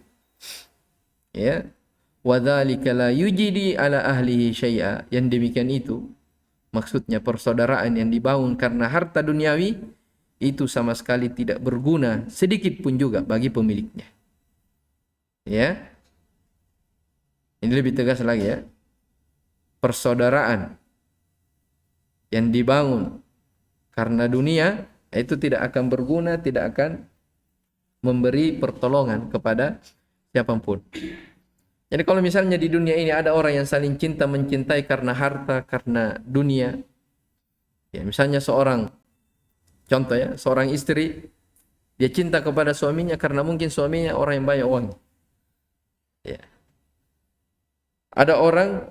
Ya. Wadzalika la yujidi ala ahlihi syai'a. Yang demikian itu maksudnya persaudaraan yang dibangun karena harta duniawi itu sama sekali tidak berguna sedikit pun juga bagi pemiliknya. Ya. Ini lebih tegas lagi ya. Persaudaraan yang dibangun karena dunia itu tidak akan berguna, tidak akan memberi pertolongan kepada siapapun. Jadi kalau misalnya di dunia ini ada orang yang saling cinta mencintai karena harta, karena dunia. Ya, misalnya contoh ya, seorang istri dia cinta kepada suaminya karena mungkin suaminya orang yang banyak uang. Ya. Ada orang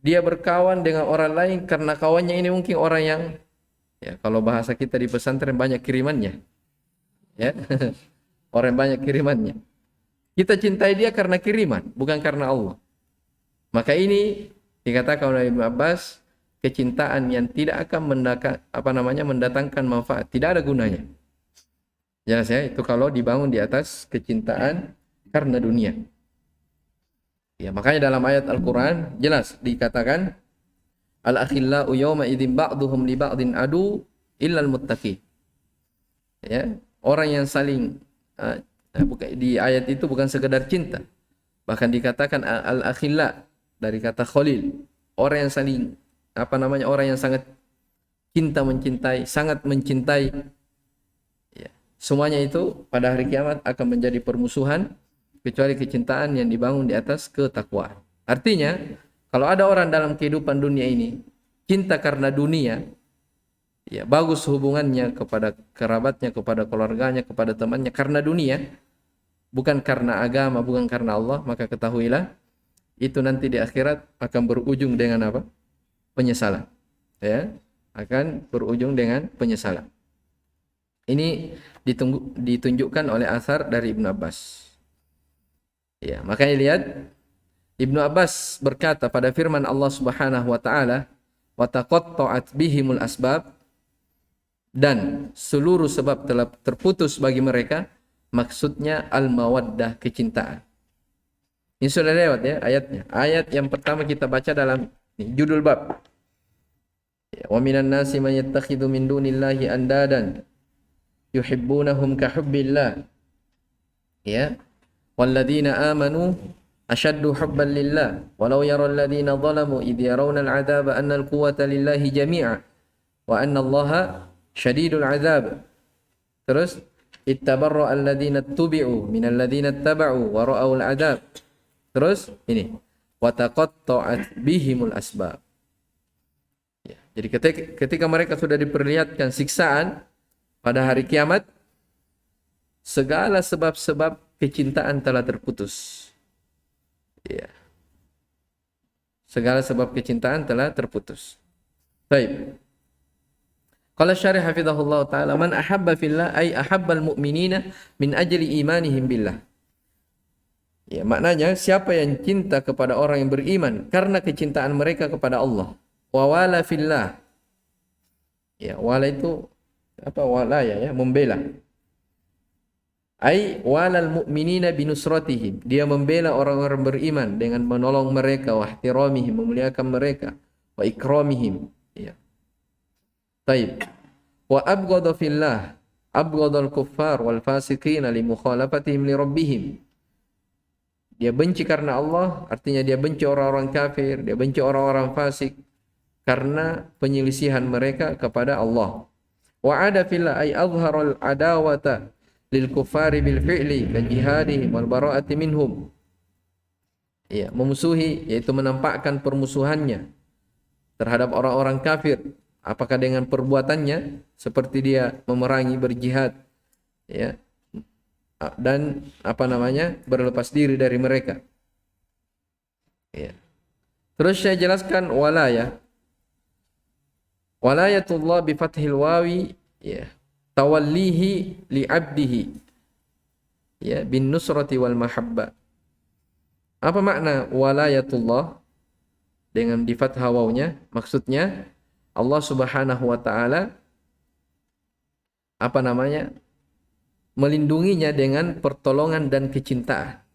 dia berkawan dengan orang lain karena kawannya ini mungkin orang yang, ya kalau bahasa kita di pesantren, banyak kirimannya. Ya. Orang yang banyak kirimannya. Kita cintai dia karena kiriman, bukan karena Allah. Maka ini dikatakan oleh Ibnu Abbas, kecintaan yang tidak akan mendatangkan manfaat, tidak ada gunanya. Jelas ya, itu kalau dibangun di atas kecintaan karena dunia. Ya, makanya dalam ayat Al-Qur'an jelas dikatakan al-akhillau yawma idzin ba'duhum li ba'din adu illal muttaqin. Ya, orang yang saling di ayat itu bukan sekedar cinta, bahkan dikatakan al-akhilla dari kata khalil, orang yang saling orang yang sangat cinta mencintai, sangat mencintai. Ya, semuanya itu pada hari kiamat akan menjadi permusuhan kecuali kecintaan yang dibangun di atas ketakwaan. Artinya, kalau ada orang dalam kehidupan dunia ini cinta karena dunia, ya bagus hubungannya kepada kerabatnya, kepada keluarganya, kepada temannya karena dunia, bukan karena agama, bukan karena Allah, maka ketahuilah itu nanti di akhirat akan berujung dengan apa? Penyesalan. Ya, akan berujung dengan penyesalan. Ini ditunjukkan oleh asar dari Ibnu Abbas. Ya, makanya lihat Ibnu Abbas berkata pada firman Allah Subhanahu wa taala, "Wa taqatta'at bihimul asbab," dan seluruh sebab telah terputus bagi mereka, maksudnya al-mawaddah, kecintaan. Ini sudah lewat ya ayatnya. Ayat yang pertama kita baca dalam judul bab. Wa minan nasi man yattakhidhu min dunillahi andadan yuhibbunahum ka hubbillah. Ya. Walladzina amanu ashaddu hubban lillah walau yaral ladzina zalamu idh yarawna al-'adzaba anna al-quwwata lillahi jami'a wa anna Allaha syadidul 'adzab. Terus ittabarra alladzina tubi'u minal ladzina taba'u wa ra'aul 'adzab. Terus ini wa taqatta'at bihimul asbab. Ya, jadi ketika mereka sudah diperlihatkan siksaan pada hari kiamat, segala sebab-sebab kecintaan telah terputus. Ya. Segala sebab kecintaan telah terputus. Baik. Qala syarih hafizahullah ta'ala, man ahabba fillah ay ahabbal mu'minina min ajli imanihim billah. Ya, maknanya siapa yang cinta kepada orang yang beriman karena kecintaan mereka kepada Allah. Wa wala fillah. Ya, wala itu wala ya, membela. Ai walal mu'minina binusratihim, dia membela orang-orang beriman dengan menolong mereka, wa ihtiramihim, memuliakan mereka, wa ikramihim. Ya. Taib. Wa abghadha fillah, abghadal kuffar wal fasiqin li mukhalafatihim li rabbihim. Dia benci karena Allah, artinya dia benci orang-orang kafir, dia benci orang-orang fasik karena penyelisihan mereka kepada Allah. Wa'ada fillah ay azharal adawata lil kuffari bil fi'li ka jihadihim wal bara'ati minhum. Ya, memusuhi yaitu menampakkan permusuhannya terhadap orang-orang kafir, apakah dengan perbuatannya seperti dia memerangi, berjihad, ya, dan berlepas diri dari mereka. Ya. Terus saya jelaskan walayatullah bi fathil wawi, ya, tawallihi li 'abdihi, ya, bin nusrati wal mahabbah. Apa makna walayatullah dengan di fathah wawnya? Maksudnya Allah Subhanahu wa taala melindunginya dengan pertolongan dan kecintaan.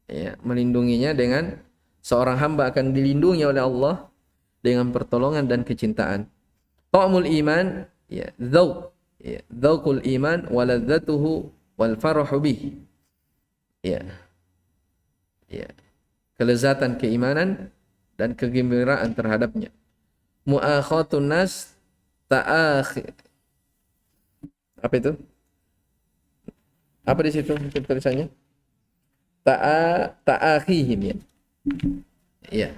Ya, melindunginya dengan seorang hamba akan dilindungi oleh Allah dengan pertolongan dan kecintaan. Ta'mul iman, ya, dzauqul iman wa ladzatuhu wal farahu bih. Ya. Ya. Kelezatan keimanan dan kegembiraan terhadapnya. Mu'akhatun nas apa itu? Apa di situ tulisannya? Ta'akhihim, ya. Ya.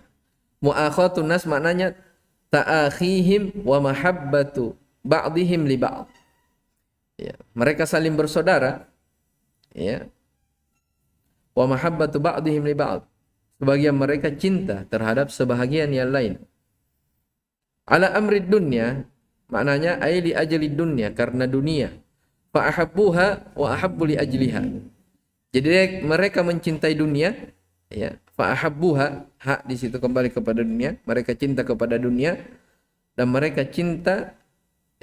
Mu'akhatun nas maknanya ta'akhihim wa mahabbatu ba'dihim li ba'd. Ya, mereka saling bersaudara, ya. Wa mahabbatu ba'dihim li ba'd. Sebagian mereka cinta terhadap sebahagian yang lain. Ala amri dunya maknanya ay li ajli dunya, karena dunia. Fa ahabbuha wa ahabbu li ajliha. Jadi mereka mencintai dunia, ya. Fa ahabbuha, hak di situ kembali kepada dunia, mereka cinta kepada dunia dan mereka cinta,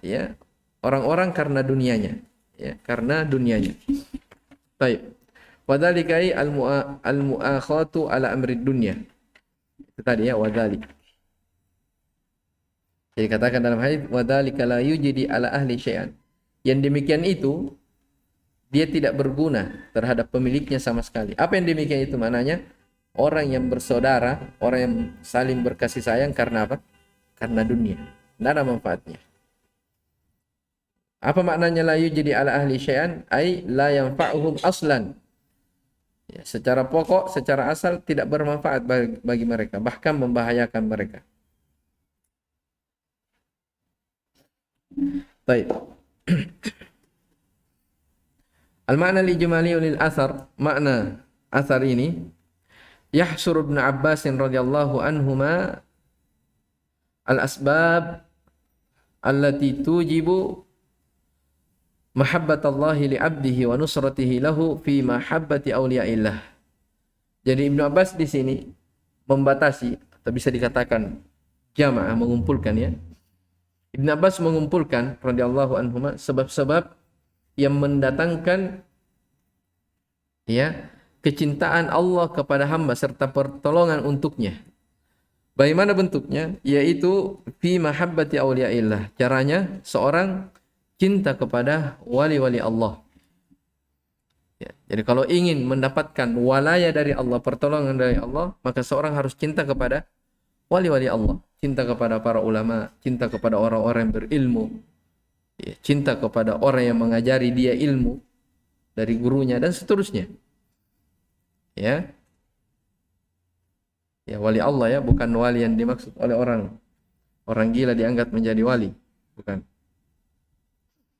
ya, orang-orang karena dunianya, ya, karena dunianya. Baik. Wadhalikai al-mu'akhatu ala amri dunya. Itu tadi, ya, wadhalik. Jadi katakan dalam hadis wadhalika la yujidi ala ahli syai'an. Yang demikian itu dia tidak berguna terhadap pemiliknya sama sekali. Apa yang demikian itu maknanya? Orang yang bersaudara, orang yang saling berkasih sayang karena apa? Karena dunia. Tidak ada manfaatnya. Apa maknanya la yujidi ala ahli syai'an? Ay la yanfa'uhum aslan. Ya, secara pokok, secara asal tidak bermanfaat bagi mereka, bahkan membahayakan mereka. Baik. Al-ma'na al-ijmali lil athar, makna athar ini yahsur Ibnu Abbas radhiyallahu anhuma al-asbab allati tujibu mahabbatallahi li 'abdihi wa nusratihi lahu fi mahabbati awliyaillah. Jadi Ibnu Abbas di sini membatasi, atau bisa dikatakan jamaah, mengumpulkan, ya. Ibnu Abbas mengumpulkan radhiyallahu anhuma sebab-sebab yang mendatangkan, ya, kecintaan Allah kepada hamba serta pertolongan untuknya. Bagaimana bentuknya? Yaitu fi mahabbati awliyaillah. Caranya seorang cinta kepada wali-wali Allah. Ya, jadi kalau ingin mendapatkan walaya dari Allah, pertolongan dari Allah, maka seorang harus cinta kepada wali-wali Allah, cinta kepada para ulama, cinta kepada orang-orang yang berilmu, ya, cinta kepada orang yang mengajari dia ilmu dari gurunya dan seterusnya. Ya. Ya, wali Allah, ya, bukan wali yang dimaksud oleh orang gila dianggap menjadi wali, bukan.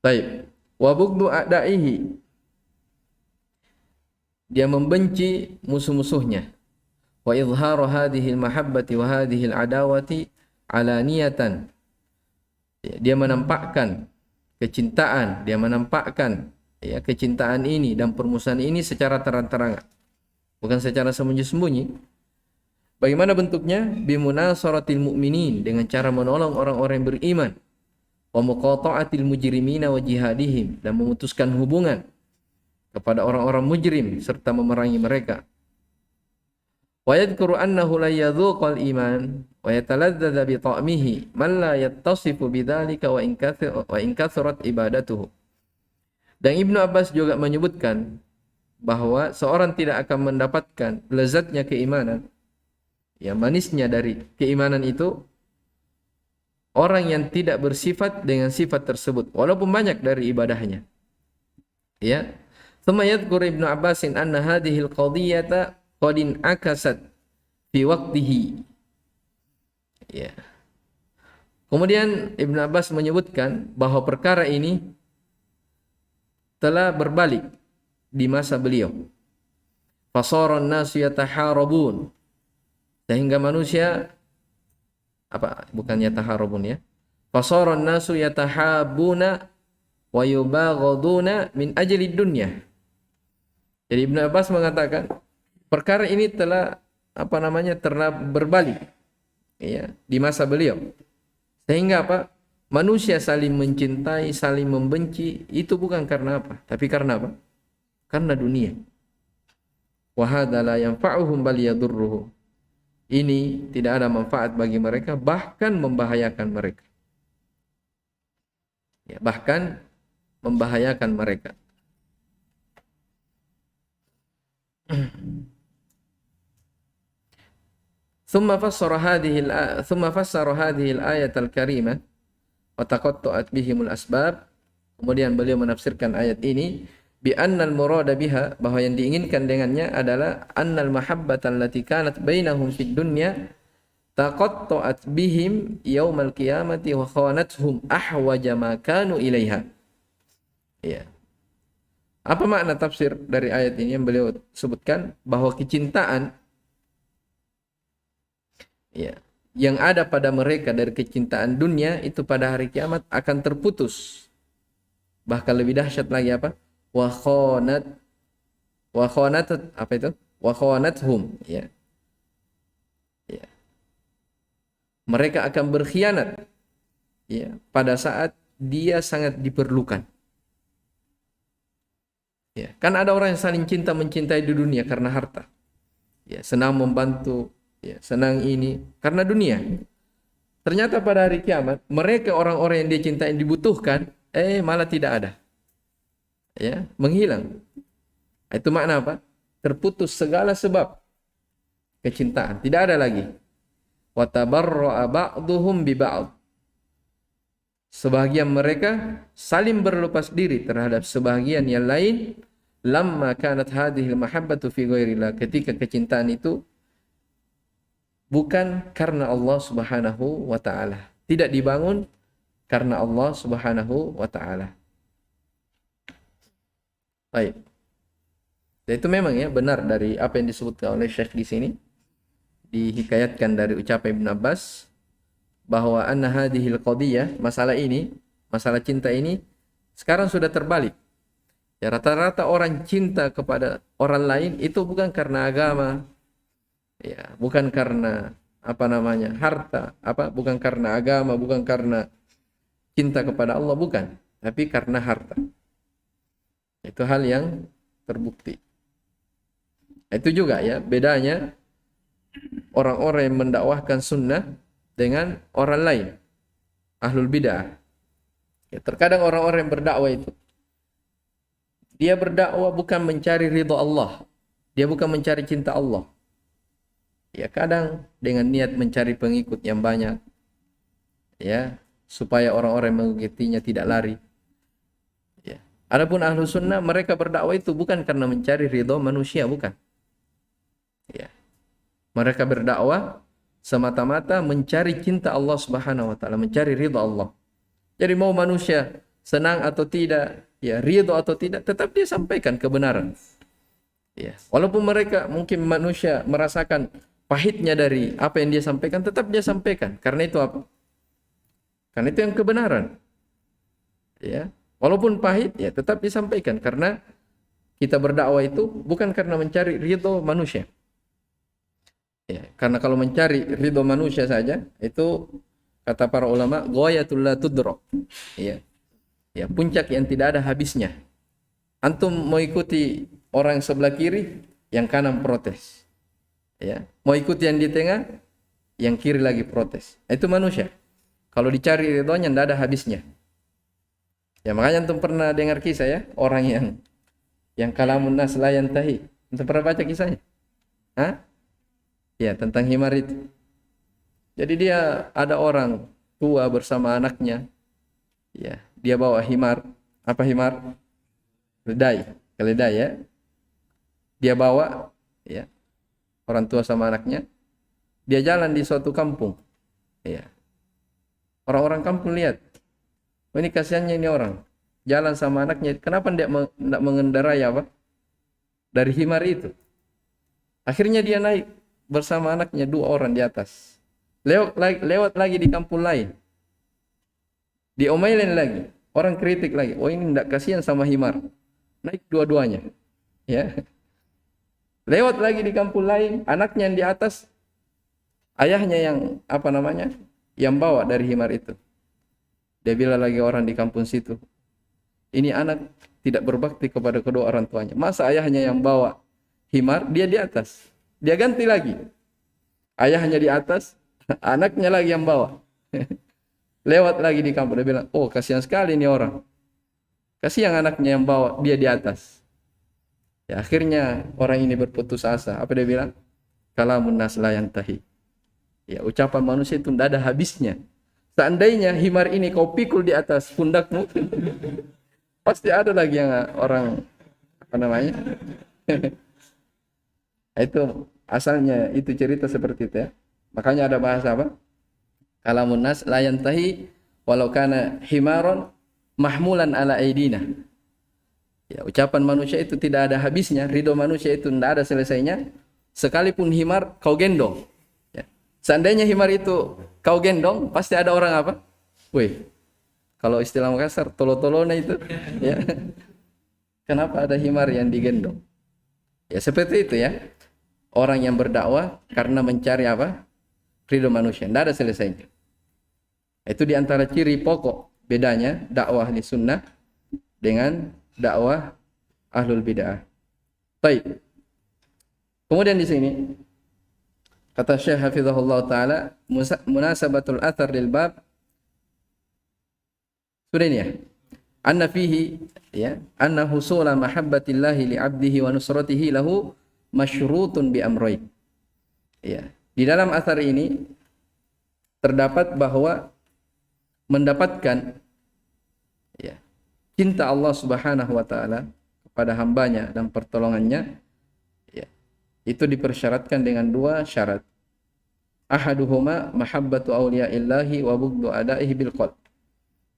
Baik. Wa bughdhu a'daihi. Dia membenci musuh-musuhnya. Wa izharu hadhihi al-mahabbati wa hadhihi al-adawati alaniyatan. Dia menampakkan kecintaan, dia menampakkan, ya, kecintaan ini dan permusuhan ini secara terang-terangan, bukan secara sembunyi-sembunyi. Bagaimana bentuknya? Bimunasaratil mu'minin, dengan cara menolong orang-orang yang beriman. Wa muqata'atil mujrimina wa jihadihim, dan memutuskan hubungan kepada orang-orang mujrim serta memerangi mereka. Wa yadhkuru annahu la yadhuqal iman wa yataladzadza bi ta'mihi man la yattasifu bidzalika wa in kathurat ibadatuhu. Dan Ibnu Abbas juga menyebutkan bahwa seorang tidak akan mendapatkan lezatnya keimanan, ya, manisnya dari keimanan itu, orang yang tidak bersifat dengan sifat tersebut walaupun banyak dari ibadahnya. Ya. Thumma yadhkur Ibnu Abbasin anna hadhihi al-qadhiyata qad akasat fi waqtihi. Ya. Kemudian Ibnu Abbas menyebutkan bahwa perkara ini telah berbalik di masa beliau. Fasara an-nasu yataharabun, sehingga manusia bukan yataharabun ya. Fasara an-nasu yatahabuna wa yubaghaduna min ajli dunya. Jadi Ibnu Abbas mengatakan perkara ini telah telah berbalik ya di masa beliau. Sehingga manusia saling mencintai, saling membenci itu bukan karena apa? Tapi karena apa? Karena dunia. Wa hadza la yanfa'uhum bal yadurruhum. Ini tidak ada manfaat bagi mereka, bahkan membahayakan mereka. Ya, bahkan membahayakan mereka. ثم فسر هذه الآية الكريمة وتقطعت بهم الأسباب. Kemudian beliau menafsirkan ayat ini bi annal murada biha, bahwa yang diinginkan dengannya adalah annal mahabbata allati kanat bainahum fid dunya taqatta'at bihim yaumal qiyamati wa khawanathum ahwaja ma kanu ilaiha. Ya. Apa makna tafsir dari ayat ini yang beliau sebutkan? Bahwa kecintaan ya, yang ada pada mereka dari kecintaan dunia itu pada hari kiamat akan terputus. Bahkan lebih dahsyat lagi wa khawanathum ya. Ya. Mereka akan berkhianat ya pada saat dia sangat diperlukan. Ya, kan ada orang yang saling cinta mencintai di dunia karena harta. Ya, senang membantu, ya, senang ini karena dunia. Ternyata pada hari kiamat mereka orang-orang yang dia cintai dibutuhkan, malah tidak ada. Ya, menghilang. Itu makna apa? Terputus segala sebab kecintaan, tidak ada lagi. Wa tabarra'a ba'dhum bi ba'd. Sebahagian mereka saling berlepas diri terhadap sebahagian yang lain. Lamma kanat hadhil mahabbatu fi ghairillah, ketika kecintaan itu bukan karena Allah Subhanahu wa taala, tidak dibangun karena Allah Subhanahu wa taala. Baik. Dan itu memang ya benar dari apa yang disebutkan oleh Syekh di sini, dihikayatkan dari ucapan Ibnu Abbas bahwa anna hadhil qadiyah, masalah ini, masalah cinta ini sekarang sudah terbalik. Ya, rata-rata orang cinta kepada orang lain itu bukan karena agama, ya, bukan karena harta, bukan karena agama, bukan karena cinta kepada Allah, bukan, tapi karena harta. Itu hal yang terbukti. Itu juga ya bedanya orang-orang yang mendakwahkan sunnah dengan orang lain, ahlul bid'ah. Ya, terkadang orang-orang yang berdakwah itu dia berdakwah bukan mencari ridha Allah, dia bukan mencari cinta Allah. Ya, kadang dengan niat mencari pengikut yang banyak, ya, supaya orang-orang yang mengikutinya tidak lari. Ya. Adapun ahlu sunnah, mereka berdakwah itu bukan karena mencari ridha manusia, bukan. Ya. Mereka berdakwah semata-mata mencari cinta Allah Subhanahu wa taala, mencari ridha Allah. Jadi mau manusia senang atau tidak, ya, ridha atau tidak, tetap dia sampaikan kebenaran. Ya, walaupun mereka mungkin manusia merasakan pahitnya dari apa yang dia sampaikan, tetap dia sampaikan. Karena itu apa? Karena itu yang kebenaran. Ya, walaupun pahit, ya tetap disampaikan karena kita berdakwah itu bukan karena mencari ridha manusia. Ya, karena kalau mencari ridha manusia saja itu kata para ulama ghayatul la tudrak. Ya. Ya, puncak yang tidak ada habisnya. Antum mau ikuti orang sebelah kiri, yang kanan protes. Ya, mau ikuti yang di tengah, yang kiri lagi protes. Itu manusia. Kalau dicari ridhonya tidak ada habisnya. Ya, makanya antum pernah dengar kisah ya, orang yang kalamun nas la yantahi. Antum pernah baca kisahnya? Hah? Ya, tentang himar itu. Jadi dia ada orang tua bersama anaknya. Ya, dia bawa himar. Apa himar? Keledai ya. Dia bawa ya, orang tua sama anaknya. Dia jalan di suatu kampung. Ya. Orang-orang kampung lihat, oh, ini kasihannya ini orang. Jalan sama anaknya, kenapa tidak mengendarai apa? Dari himar itu. Akhirnya dia naik bersama anaknya, 2 orang di atas. Lewat lagi di kampung lain. Diomelin lagi. Orang kritik lagi. Oh, ini tidak kasihan sama himar. Naik dua-duanya. Ya. Lewat lagi di kampung lain, anaknya yang di atas, ayahnya yang apa namanya? Yang bawa dari himar itu. Dia bilang lagi orang di kampung situ, ini anak tidak berbakti kepada kedua orang tuanya. Masa ayahnya yang bawa himar, dia di atas. Dia ganti lagi. Ayahnya di atas, anaknya lagi yang bawa. Lewat lagi di kampung, dia bilang, oh kasihan sekali ini orang. Kasihan anaknya yang bawa, dia di atas. Ya, akhirnya orang ini berputus asa. Apa dia bilang? Kalamun nas la yantahi. Ya, ucapan manusia itu tidak ada habisnya. Seandainya himar ini kau pikul di atas pundakmu, pasti ada lagi yang orang apa namanya? Itu asalnya itu cerita seperti itu ya. Makanya ada bahasa apa? Kalamun nas la yantahi walau kana himaron mahmulan ala aidina. Ya, ucapan manusia itu tidak ada habisnya, ridho manusia itu tidak ada selesainya, sekalipun himar kau gendong. Ya. Seandainya himar itu kau gendong, pasti ada orang apa? Wih, kalau istilah Makassar, tolo-tolona itu. Ya. Kenapa ada himar yang digendong? Ya seperti itu ya. Orang yang berdakwah karena mencari apa? Ridho manusia, tidak ada selesainya. Itu diantara ciri pokok bedanya dakwah di sunnah dengan dakwah ahlul bid'ah. Baik. Kemudian di sini kata Syekh hafizahullah taala, munasabatul athar lil bab. Sudah ini ya. Anna fihi ya, anna husula mahabbatillahi li 'abdihi wa nusratihi lahu masyrutun bi amrayn. Ya. Di dalam athar ini terdapat bahwa mendapatkan ya, cinta Allah Subhanahu wa taala kepada hambanya dan pertolongannya ya, itu dipersyaratkan dengan 2 syarat. Ahaduhuma mahabbatu awliyaillahi wa bughdu adaihi bil qalb.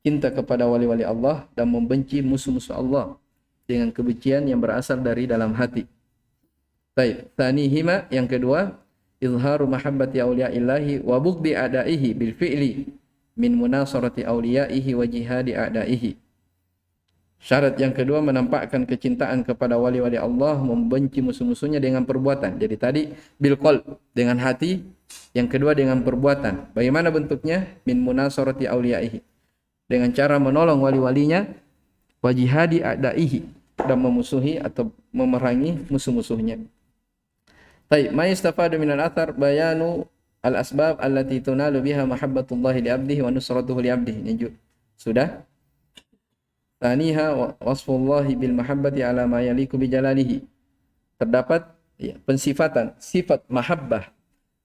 Cinta kepada wali-wali Allah dan membenci musuh-musuh Allah dengan kebencian yang berasal dari dalam hati. Baik, tsanihima yang kedua, izharu mahabbati awliyaillahi wa bughdi adaihi bil fi'li min munasarati awliyaihi wa jihadi adaihi. Syarat yang kedua menampakkan kecintaan kepada wali-wali Allah, membenci musuh-musuhnya dengan perbuatan. Jadi tadi bil qalb dengan hati, yang kedua dengan perbuatan. Bagaimana bentuknya? Min munasarati auliyaihi. Dengan cara menolong wali-walinya, wa jihadi a'daihi, dan memusuhi atau memerangi musuh-musuhnya. Baik, ma yastafadu minal athar bayanu al-asbab allati tunalu biha mahabbatullahi li 'abdihi wa nusratuhu li 'abdihi. Ini sudah. Taniha wasfullahi bil mahabbati ala ma yaliku bi jalalihi. Terdapat ya, pensifatan sifat mahabbah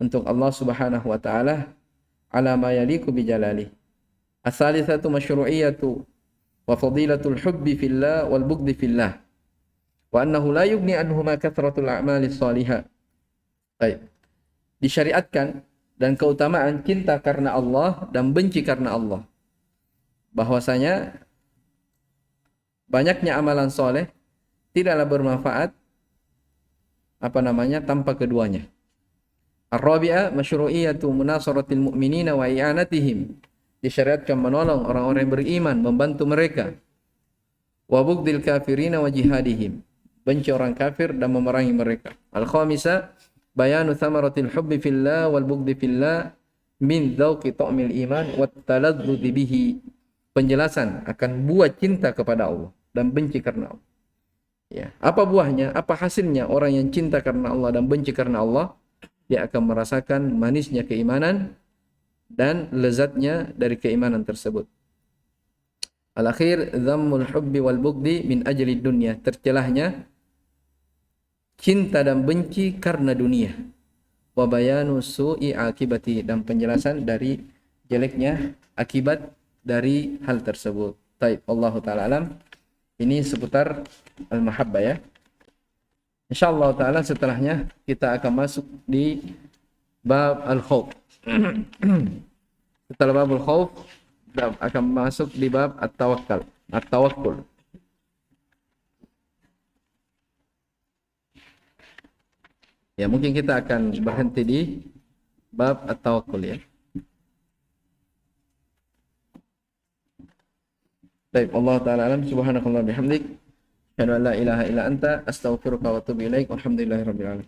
untuk Allah Subhanahu wa taala ala ma yaliku bi jalalihi. As-salisatu masyru'iyatu wa fadilatul hubbi fillah wal bughdi fillah. Wa annahu la yughni anhuma kathratul a'mali shalihah. Baik. Disyariatkan dan keutamaan cinta karena Allah dan benci karena Allah. Bahwasanya banyaknya amalan soleh tidaklah bermanfaat tanpa keduanya. Ar-rabi'ah masyru'iyatu munasaratil mu'minina wa i'anatihim. Disyariatkan menolong orang-orang yang beriman, membantu mereka. Wa bughdil kafirina wa jihadihim. Benci orang kafir dan memerangi mereka. Al-khamisah bayanu thamaratil hubbi fillah wal bughdi fillah min dzauqi ta'mil iman wat taladzzuzi bihi. Penjelasan akan buah cinta kepada Allah dan benci karena Allah. Ya, apa buahnya? Apa hasilnya orang yang cinta karena Allah dan benci karena Allah? Dia akan merasakan manisnya keimanan dan lezatnya dari keimanan tersebut. Al-akhir dhammul hubbi wal bughdi min ajli dunya. Tercelahnya cinta dan benci karena dunia. Wa bayanu su'i akibati, dan penjelasan dari jeleknya akibat dari hal tersebut. Taib, Allah taala alam. Ini seputar al-mahabbah ya. Insyaallah taala setelahnya kita akan masuk di bab al-khauf. Setelah bab al-khauf akan masuk di bab at-tawakkal, at-tawakkul. Ya, mungkin kita akan berhenti di bab at-tawakkul ya. Baik, Allah taala alam. Subhanakallah bihamdik, asyhadu an la ilaha illa anta, astaghfiruka wa atubu ilaik. Walhamdulillahirabbil alamin.